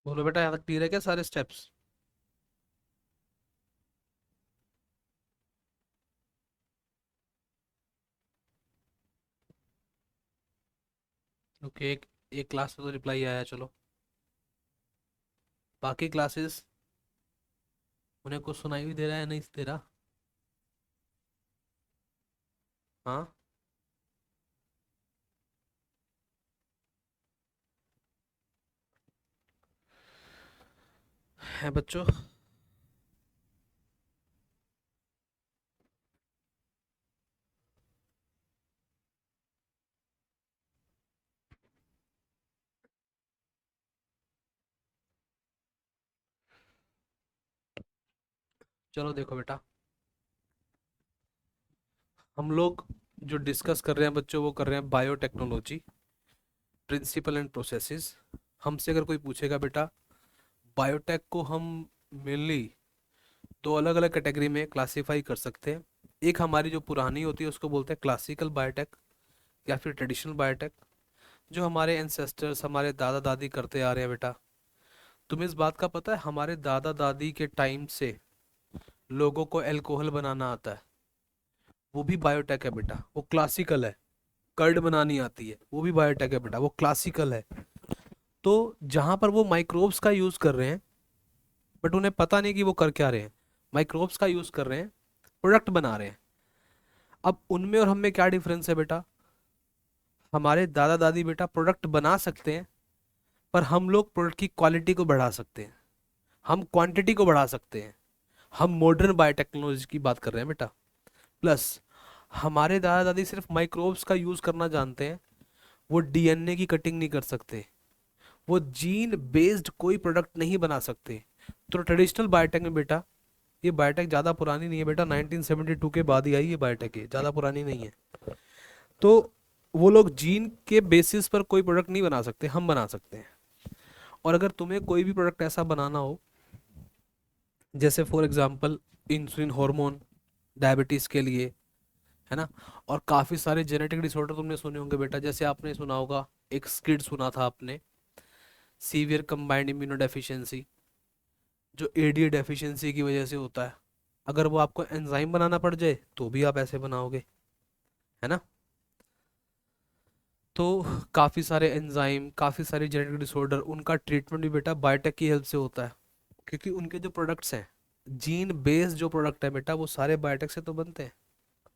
बोलो बेटा, यहाँ तक क्लियर है क्या सारे स्टेप्स? ओके, एक क्लास में तो रिप्लाई आया, चलो। बाकी क्लासेस, उन्हें कुछ सुनाई भी दे रहा है नहीं दे रहा? हाँ। है बच्चों? चलो देखो बेटा, हम लोग जो डिस्कस कर रहे हैं बच्चों, वो कर रहे हैं बायोटेक्नोलॉजी, प्रिंसिपल एंड प्रोसेसेस। हमसे अगर कोई पूछेगा बेटा, बायोटेक को हम मेनली दो अलग अलग कैटेगरी में क्लासिफाई कर सकते हैं। एक हमारी जो पुरानी होती है उसको बोलते हैं क्लासिकल बायोटेक, या फिर ट्रेडिशनल बायोटेक, जो हमारे एंसेस्टर्स, हमारे दादा दादी करते आ रहे हैं बेटा। तुम्हें इस बात का पता है, हमारे दादा दादी के टाइम से लोगों को अल्कोहल बनाना आता है, वो भी बायोटेक है बेटा, वो क्लासिकल है। कर्ड बनानी आती है, वो भी बायोटेक है बेटा, वो क्लासिकल है। तो जहां पर वो माइक्रोब्स का यूज कर रहे हैं, बट उन्हें पता नहीं कि वो कर क्या रहे हैं, माइक्रोब्स का यूज कर रहे हैं, प्रोडक्ट बना रहे हैं। अब उनमें और हम में क्या डिफरेंस है बेटा? हमारे दादा दादी बेटा प्रोडक्ट बना सकते हैं, पर हम लोग प्रोडक्ट की क्वालिटी को बढ़ा सकते हैं, हम क्वांटिटी को बढ़ा सकते हैं। हम मॉडर्न बायोटेक्नोलॉजी की बात कर रहे हैं बेटा। प्लस हमारे दादा दादी सिर्फ माइक्रोब्स का यूज करना जानते हैं, वो डीएनए की कटिंग नहीं कर सकते, वो जीन बेस्ड कोई प्रोडक्ट नहीं बना सकते। तो ट्रेडिशनल बायोटेक में बेटा, ये बायोटेक ज़्यादा पुरानी नहीं है बेटा, 1972 के बाद ही आई ये बायोटेक, है ज़्यादा पुरानी नहीं है। तो वो लोग जीन के बेसिस पर कोई प्रोडक्ट नहीं बना सकते, हम बना सकते हैं। और अगर तुम्हें कोई भी प्रोडक्ट ऐसा बनाना हो, जैसे for example insulin hormone diabetes के लिए, है ना, और काफ़ी सारे जेनेटिक डिसऑर्डर तुमने सुने होंगे बेटा। जैसे आपने सुना होगा, एक स्किड सुना था आपने, सीवियर कंबाइंड इम्यूनो डेफिशिएंसी, जो एडी डेफिशिएंसी की वजह से होता है। अगर वो आपको एंजाइम बनाना पड़ जाए तो भी आप ऐसे बनाओगे, है ना। तो काफ़ी सारे एंजाइम, काफ़ी सारे जेनेटिक डिसऑर्डर, उनका ट्रीटमेंट भी बेटा बायोटेक की हेल्प से होता है। क्योंकि उनके जो प्रोडक्ट्स हैं, जीन बेस्ड जो प्रोडक्ट है बेटा, वो सारे बायोटेक से तो बनते हैं,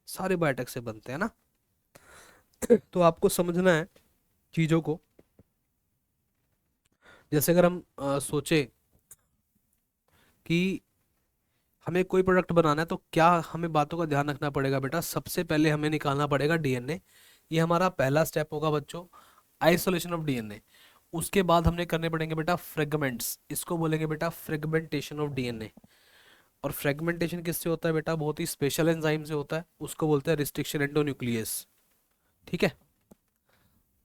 सारे बायोटेक से बनते हैं ना। तो आपको समझना है चीज़ों को। जैसे अगर हम सोचे कि हमें कोई प्रोडक्ट बनाना है, तो क्या हमें बातों का ध्यान रखना पड़ेगा बेटा? सबसे पहले हमें निकालना पड़ेगा डीएनए, ये हमारा पहला स्टेप होगा बच्चों, आइसोलेशन ऑफ डीएनए। उसके बाद हमने करने पड़ेंगे बेटा फ्रेगमेंट्स, इसको बोलेंगे बेटा फ्रेगमेंटेशन ऑफ डीएनए। और फ्रेगमेंटेशन किससे होता है बेटा? बहुत ही स्पेशल एंजाइम से होता है, उसको बोलते हैं रिस्ट्रिक्शन एंडोन्यूक्लियस। ठीक है,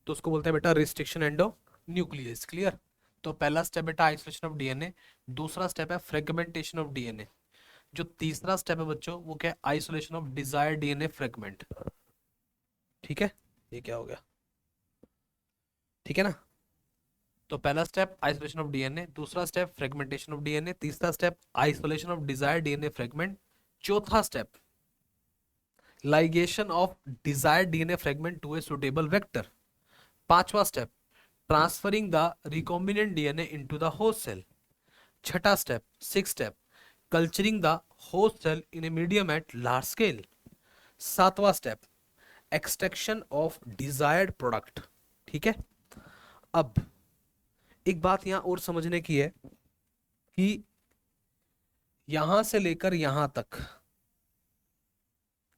तो उसको बोलते हैं बेटा रिस्ट्रिक्शन एंडोन्यूक्लियस। क्लियर? तो पहला स्टेप बेटा आइसोलेशन ऑफ डीएनए, दूसरा स्टेप है फ्रेगमेंटेशन ऑफ डीएनए, जो तीसरा स्टेप है बच्चों वो क्या है? Isolation of desired DNA fragment. ठीक है, ये क्या हो गया? ठीक है ना। तो पहला स्टेप आइसोलेशन ऑफ डीएनए, दूसरा स्टेप फ्रेगमेंटेशन ऑफ डीएनए, तीसरा step isolation of desired DNA fragment, चौथा step ligation of desired DNA fragment to a suitable vector. पांचवा step, transferring the recombinant DNA into the host cell. छठा step, six step, culturing the host cell in a medium at large scale. सातवां step, extraction of desired product. ठीक है। अब एक बात यहां और समझने की है कि यहां से लेकर यहां तक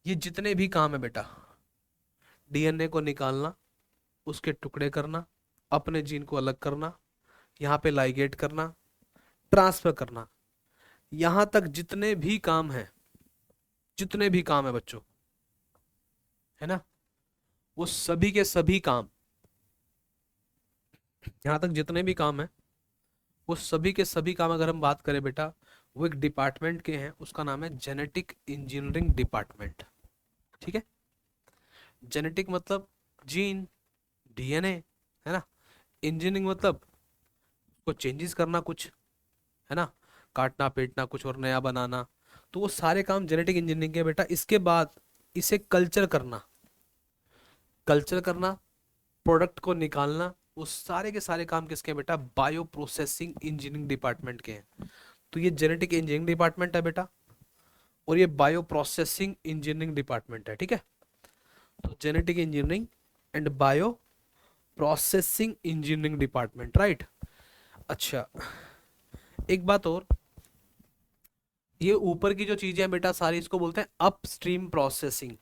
ये जितने भी काम है बेटा, डीएनए को निकालना, उसके टुकड़े करना, अपने जीन को अलग करना, यहाँ पे लाइगेट करना, ट्रांसफर करना, यहां तक जितने भी काम है, जितने भी काम है बच्चों, है ना, वो सभी के सभी काम, यहां तक जितने भी काम है वो सभी के सभी काम अगर हम बात करें बेटा, वो एक डिपार्टमेंट के हैं, उसका नाम है जेनेटिक इंजीनियरिंग डिपार्टमेंट। ठीक है। जेनेटिक मतलब जीन, डीएनए, है ना। इंजीनियरिंग मतलब को चेंजेस करना कुछ, है ना, काटना पीटना कुछ और नया बनाना, तो वो सारे काम जेनेटिक इंजीनियरिंग के बेटा। इसके बाद इसे कल्चर करना, कल्चर करना, प्रोडक्ट को निकालना, वो सारे के सारे काम किसके हैं बेटा, बायो प्रोसेसिंग इंजीनियरिंग डिपार्टमेंट के हैं। तो ये जेनेटिक इंजीनियरिंग डिपार्टमेंट है बेटा, और ये बायो प्रोसेसिंग इंजीनियरिंग डिपार्टमेंट है। ठीक है। तो genetic engineering and bio processing engineering department, right. अच्छा, एक बात और, ये ऊपर की जो चीजें हैं बेटा सारी, इसको बोलते हैं अपस्ट्रीम प्रोसेसिंग।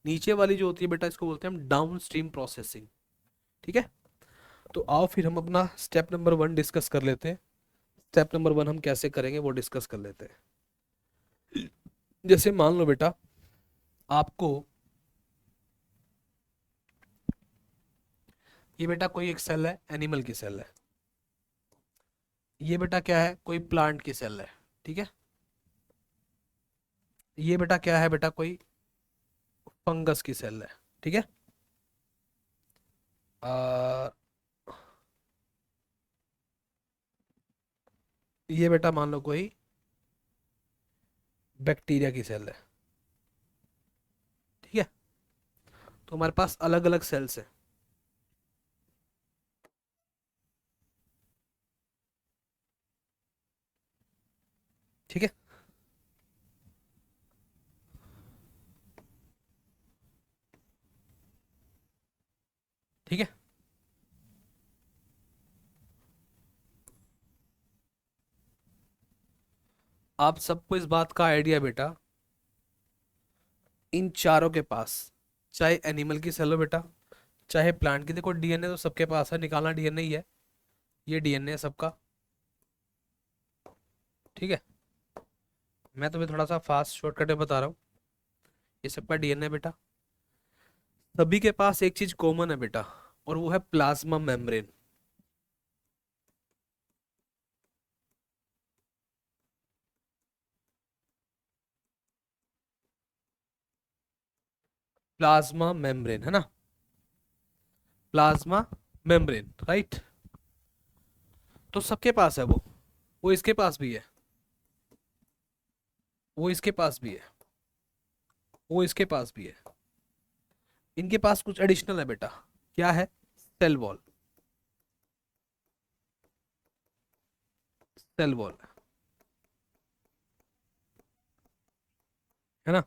नीचे वाली जो होती है बेटा, इसको बोलते हैं हम डाउन स्ट्रीम प्रोसेसिंग। ठीक है। तो आओ फिर हम अपना स्टेप नंबर 1 डिस्कस कर लेते हैं। स्टेप नंबर 1 हम कैसे करेंगे वो डिस्कस कर लेते हैं। जैसे मान लो बेटा, आपको ये बेटा कोई एक सेल है, एनिमल की सेल है, ये बेटा क्या है, कोई प्लांट की सेल है। ठीक है। ये बेटा क्या है बेटा, कोई फंगस की सेल है। ठीक है। आ, ये बेटा मान लो कोई बैक्टीरिया की सेल है। ठीक है। तो हमारे पास अलग अलग सेल्स हैं। ठीक है। ठीक है। आप सबको इस बात का आइडिया बेटा, इन चारों के पास, चाहे एनिमल की सेल हो बेटा, चाहे प्लांट की, देखो डीएनए तो सबके पास है, निकालना डीएनए ही है, ये डीएनए है सबका। ठीक है। मैं तुम्हें थोड़ा सा फास्ट शॉर्टकट में बता रहा हूँ, ये सबका डीएनए बेटा। सभी के पास एक चीज कॉमन है बेटा, और वो है प्लाज्मा मेम्ब्रेन। प्लाज्मा मेम्ब्रेन, है ना, प्लाज्मा मेम्ब्रेन, राइट। तो सबके पास है वो इसके पास भी है, वो इसके पास भी है, वो इसके पास भी है। इनके पास कुछ एडिशनल है बेटा, क्या है, सेल वॉल, सेल वॉल, है ना।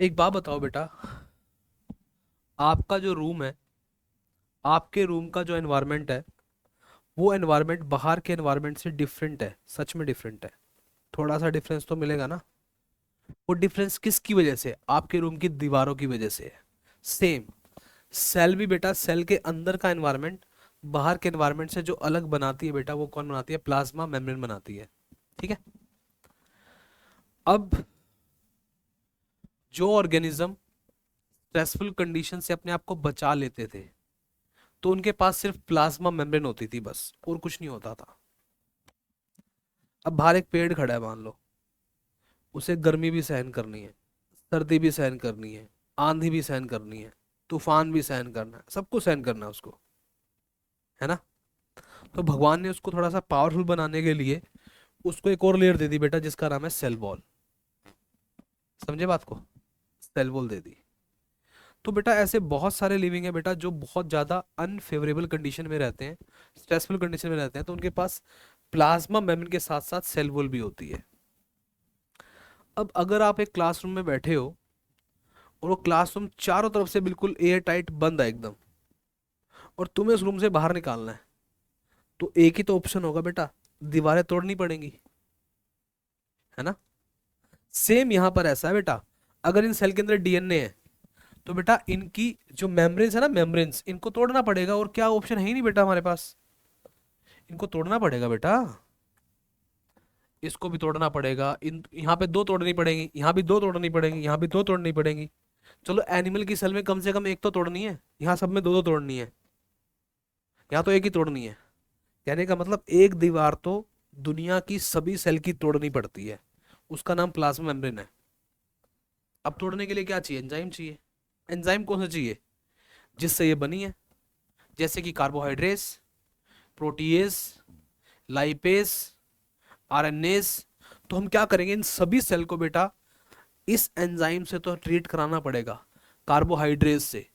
एक बात बताओ बेटा, आपका जो रूम है, आपके रूम का जो एनवायरनमेंट है, वो एनवायरनमेंट बाहर के एनवायरनमेंट से डिफरेंट है, सच में डिफरेंट है। थोड़ा सा डिफरेंस तो मिलेगा ना। वो डिफरेंस किसकी वजह से, आपके रूम की दीवारों की वजह से है। सेम सेल भी बेटा, सेल के अंदर का एनवायरनमेंट बाहर के एनवायरनमेंट से जो अलग बनाती है बेटा, वो कौन बनाती है, प्लाज्मा मेम्ब्रेन बनाती है। ठीक है। अब जो ऑर्गेनिज्म स्ट्रेसफुल कंडीशन से अपने आप को बचा लेते थे, तो उनके पास सिर्फ प्लाज्मा मेम्ब्रेन होती थी बस, और कुछ नहीं होता था। अब बाहर एक पेड़ खड़ा है मान लो, उसे गर्मी भी सहन करनी है, सर्दी भी सहन करनी है, आंधी भी सहन करनी है, तूफान भी सहन करना है, सब कुछ सहन करना है उसको, है ना। तो भगवान ने उसको थोड़ा सा पावरफुल बनाने के लिए उसको एक और लेयर दे दी बेटा, जिसका नाम है सेल वॉल। समझे बात को? सेल वॉल दे दी। तो बेटा ऐसे बहुत सारे लिविंग है बेटा जो बहुत ज़्यादा अनफेवरेबल कंडीशन में रहते हैं, स्ट्रेसफुल कंडीशन में रहते हैं, तो उनके पास प्लाज्मा मेम्ब्रेन के साथ साथ सेल वॉल भी होती है। अब अगर आप एक क्लासरूम में बैठे हो और वो क्लासरूम चारों तरफ से बिल्कुल एयर टाइट बंद है एकदम, और तुम्हें उस रूम से बाहर निकालना है, तो एक ही तो ऑप्शन होगा बेटा, दीवारें तोड़नी पड़ेंगी, है ना? सेम यहां पर ऐसा है बेटा, अगर इन सेल के अंदर डीएनए है तो बेटा इनकी जो मेम्ब्रेन्स है ना, मेम्ब्रेन्स, इनको तोड़ना पड़ेगा, और क्या ऑप्शन है ही नहीं बेटा हमारे पास, इनको तोड़ना पड़ेगा बेटा। इसको भी तोड़ना पड़ेगा, इन यहाँ पे दो तोड़नी पड़ेगी, यहाँ भी दो तोड़नी पड़ेगी, यहाँ भी दो तोड़नी पड़ेगी। चलो एनिमल की सेल में कम से कम एक तो तोड़नी है, यहाँ सब में दो दो तोड़नी है, यहाँ तो एक ही तोड़नी है। कहने का मतलब एक दीवार तो दुनिया की सभी सेल की तोड़नी पड़ती है, उसका नाम प्लाज्मा मेम्ब्रेन है। अब तोड़ने के लिए क्या चाहिए? एंजाइम चाहिए। एंजाइम कौन सा चाहिए? जिससे ये बनी है, जैसे कि कार्बोहाइड्रेट्स, प्रोटीएस, लाइपेस, आरएनएस। तो हम क्या करेंगे, इन सभी सेल को बेटा इस एंजाइम से तो ट्रीट कराना पड़ेगा, कार्बोहाइड्रेट से,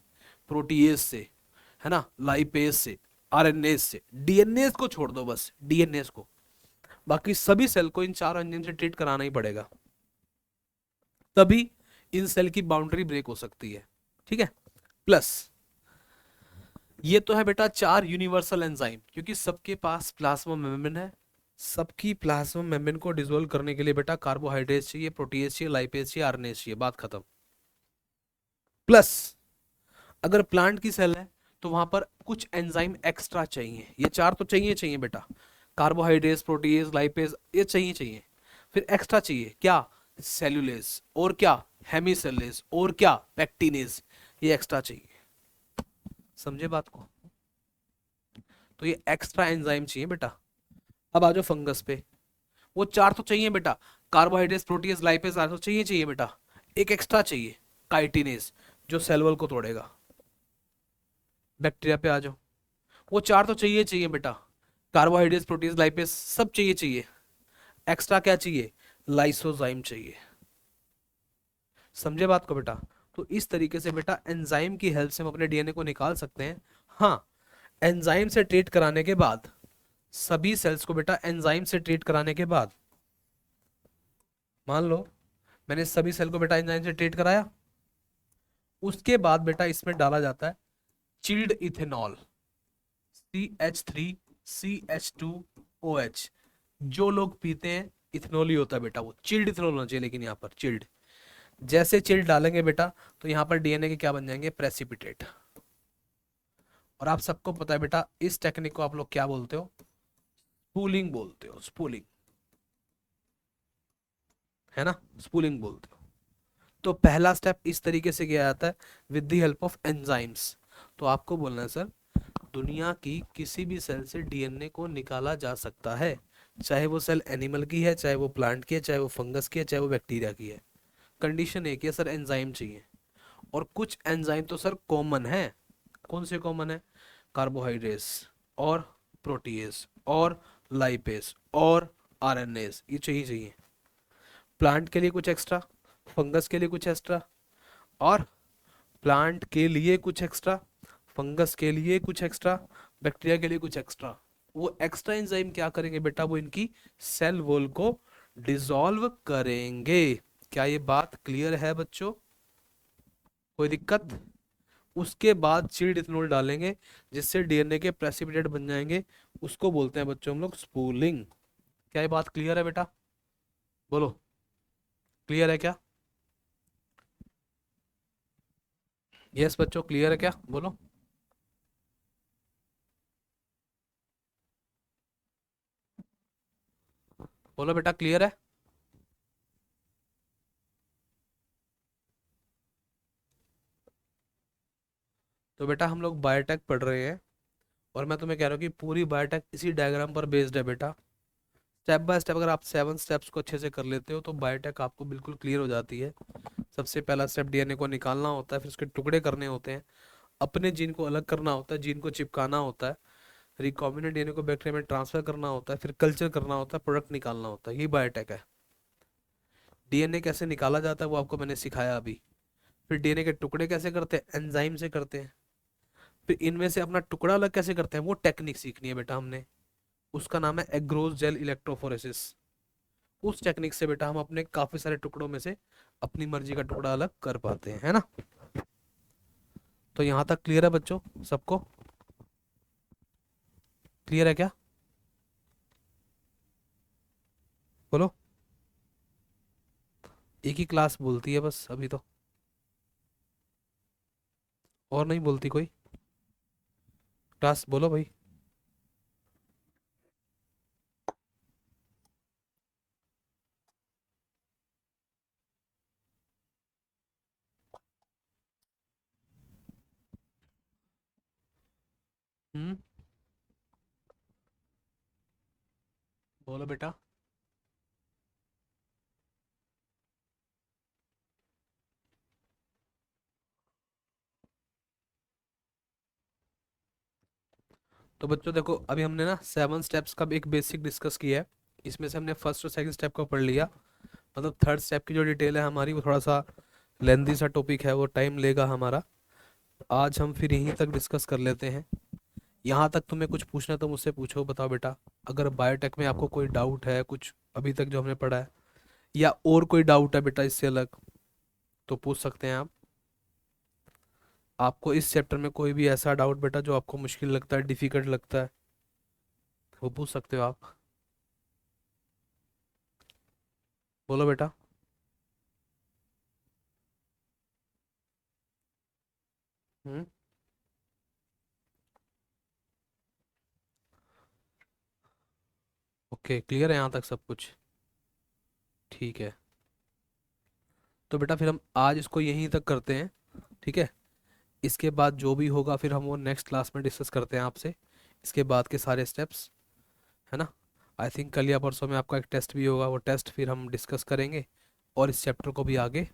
प्रोटीएस से, है ना, लाइपेस से, आरएनएस से। डीएनएस को छोड़ दो, बस डीएनएस को, बाकी सभी सेल को इन चार एंजाइम से ट्रीट कराना ही पड़ेगा, तभी इन सेल की बाउंड्री ब्रेक हो सकती है। ठीक है? प्लस ये तो है बेटा चार यूनिवर्सल एंजाइम, क्योंकि सबके पास प्लाज्मा मेम्ब्रेन है, सबकी प्लाज्मा मेम्ब्रेन को डिसोल्व करने के लिए बेटा कार्बोहाइड्रेट चाहिए, प्रोटीएस चाहिए, लाइपेज चाहिए, आरएनएस चाहिए, बात खत्म। प्लस अगर प्लांट की सेल है तो वहां पर कुछ एंजाइम एक्स्ट्रा चाहिए, ये चार तो चाहिए चाहिए बेटा, कार्बोहाइड्रेट्स, प्रोटीएस, लाइपेज, ये चाहिए चाहिए। फिर एक्स्ट्रा चाहिए क्या? सेल्यूलेज, और क्या? हेमीसेलेज, और क्या? पेक्टिनेज, ये एक्स्ट्रा चाहिए। समझे बात को? तो ये एक्स्ट्रा एंजाइम चाहिए बेटा। अब आ जाओ फंगस पे, वो चार तो चाहिए बेटा, कार्बोहाइड्रेट्स, प्रोटीज, लाइपेज, तो चाहिए चाहिए बेटा, एक एक्स्ट्रा चाहिए, काइटिनेज, जो सेल वॉल को तोड़ेगा। बैक्टीरिया पे आ जाओ, वो चार तो चाहिए चाहिए बेटा, कार्बोहाइड्रेट्स, प्रोटीज, लाइपेज, सब चाहिए चाहिए, एक्स्ट्रा क्या चाहिए? लाइसोजाइम चाहिए। समझे बात को बेटा? तो इस तरीके से बेटा एंजाइम की हेल्प से हम अपने डीएनए को निकाल सकते हैं। हाँ, एंजाइम से ट्रीट कराने के बाद, सभी सेल्स को बेटा एंजाइम से ट्रीट कराने के बाद, मान लो मैंने सभी सेल को बेटा एंजाइम से ट्रीट कराया, उसके बाद बेटा इसमें डाला जाता है चिल्ड इथेनॉल, CH3CH2OH। जो लोग पीते हैं इथेनॉल ही होता है बेटा, वो चिल्ड इथेनॉल होना चाहिए, लेकिन यहाँ पर चिल्ड, जैसे चिल्ड डालेंगे बेटा तो यहाँ पर डीएनए के क्या बन जाएंगे? प्रेसिपिटेट। और आप सबको पता है बेटा इस टेक्निक को आप लोग क्या बोलते हो? स्पूलिंग बोलते हो, स्पूलिंग, है ना, स्पूलिंग बोलते हो। तो पहला स्टेप इस तरीके से किया जाता है with the help of enzymes. तो आपको बोलना है सर, दुनिया की किसी भी सेल से डीएनए को निकाला जा सकता है, चाहे वो सेल एनिमल की है, चाहे वो प्लांट की है, चाहे वो फंगस की है, चाहे वो बैक्टीरिया की है। कंडीशन एक है सर, एंजाइम चाहिए, और कुछ एंजाइम तो सर कॉमन है। कौन से कॉमन है? कार्बोहाइड्रेट्स, और प्रोटीएस, और लाइपेस, और आरएनएस, ये चाहिए चाहिए। प्लांट के लिए कुछ एक्स्ट्रा, फंगस के लिए कुछ एक्स्ट्रा, और प्लांट के लिए कुछ एक्स्ट्रा, फंगस के लिए कुछ एक्स्ट्रा, बैक्टीरिया के लिए कुछ एक्स्ट्रा। वो एक्स्ट्रा एंजाइम क्या करेंगे बेटा? वो इनकी सेल वॉल को डिसॉल्व करेंगे। क्या ये बात क्लियर है बच्चों? कोई दिक्कत? उसके बाद चिल्ड इथेनॉल डालेंगे, जिससे डीएनए के प्रेसिपिटेट बन जाएंगे, उसको बोलते हैं बच्चों हम लोग स्पूलिंग। क्या ये बात क्लियर है बेटा? बोलो, क्लियर है क्या? यस बच्चों, क्लियर है क्या? बोलो। बोलो बेटा, क्लियर है? तो बेटा हम लोग बायोटेक पढ़ रहे हैं, और मैं तुम्हें कह रहा हूँ कि पूरी बायोटेक इसी डायग्राम पर बेस्ड है बेटा। स्टेप बाय स्टेप अगर आप 7 स्टेप्स को अच्छे से कर लेते हो तो बायोटेक आपको बिल्कुल क्लियर हो जाती है। सबसे पहला स्टेप डीएनए को निकालना होता है, फिर उसके टुकड़े करने होते हैं, अपने जीन को अलग करना होता है, जीन को चिपकाना होता है, रिकॉम्बिनेंट डीएनए को बैक्टीरिया में ट्रांसफर करना होता है, फिर कल्चर करना होता है, प्रोडक्ट निकालना होता है, यही बायोटेक है। डीएनए कैसे निकाला जाता है वो आपको मैंने सिखाया अभी। फिर डीएनए के टुकड़े कैसे करते हैं, एंजाइम से करते हैं। फिर इनमें से अपना टुकड़ा अलग कैसे करते हैं, वो टेक्निक सीखनी है बेटा हमने। उसका नाम है एग्रोस जेल इलेक्ट्रोफोरेसिस। उस टेक्निक से बेटा हम अपने काफी सारे टुकड़ों में से अपनी मर्जी का टुकड़ा अलग कर पाते हैं, है ना। तो यहाँ तक क्लियर है बच्चों सबको? क्लियर है क्या? बोलो। एक ही क्लास बोलती है बस अभी तो, और नहीं बोलती कोई क्लास, बोलो भाई। हम्म। बोलो बेटा। तो बच्चों देखो, अभी हमने ना 7 स्टेप्स का भी एक बेसिक डिस्कस किया है। इसमें से हमने फर्स्ट और सेकंड स्टेप को पढ़ लिया। मतलब थर्ड स्टेप की जो डिटेल है हमारी, वो थोड़ा सा लेंदी सा टॉपिक है, वो टाइम लेगा हमारा। आज हम फिर यहीं तक डिस्कस कर लेते हैं। यहाँ तक तुम्हें कुछ पूछना है तो मुझसे पूछो, बताओ बेटा। अगर बायोटेक में आपको कोई डाउट है कुछ अभी तक जो हमने पढ़ा है, या और कोई डाउट है बेटा इससे अलग, तो पूछ सकते हैं आप। आपको इस चैप्टर में कोई भी ऐसा डाउट बेटा जो आपको मुश्किल लगता है, डिफिकल्ट लगता है, वो पूछ सकते हो आप। बोलो बेटा। हम्म। ओके, क्लियर है यहाँ तक सब कुछ? ठीक है। तो बेटा फिर हम आज इसको यहीं तक करते हैं, ठीक है। इसके बाद जो भी होगा फिर हम वो नेक्स्ट क्लास में डिस्कस करते हैं आपसे, इसके बाद के सारे स्टेप्स, है ना। आई थिंक कल या परसों में आपका एक टेस्ट भी होगा, वो टेस्ट फिर हम डिस्कस करेंगे और इस चैप्टर को भी आगे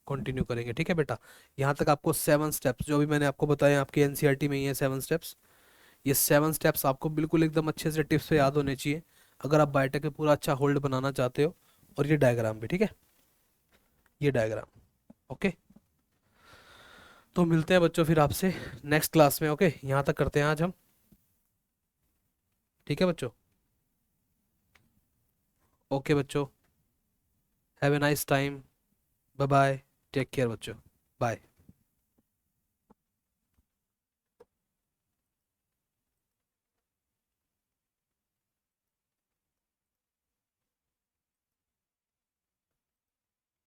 कंटिन्यू करेंगे, ठीक है बेटा। यहाँ तक आपको 7 स्टेप्स जो भी मैंने आपको बताए, आपके एनसीईआरटी में ही है 7 स्टेप्स। ये 7 स्टेप्स आपको बिल्कुल एकदम अच्छे से टिप्स पे याद होने चाहिए, अगर आप बायोटेक में पूरा अच्छा होल्ड बनाना चाहते हो। और ये डायग्राम भी, ठीक है, ये डायग्राम। ओके। तो मिलते हैं बच्चों फिर आपसे नेक्स्ट क्लास में। ओके, यहाँ तक करते हैं आज हम, ठीक है बच्चों। ओके बच्चों, have a nice time. Bye bye. Take care बच्चों। बाय।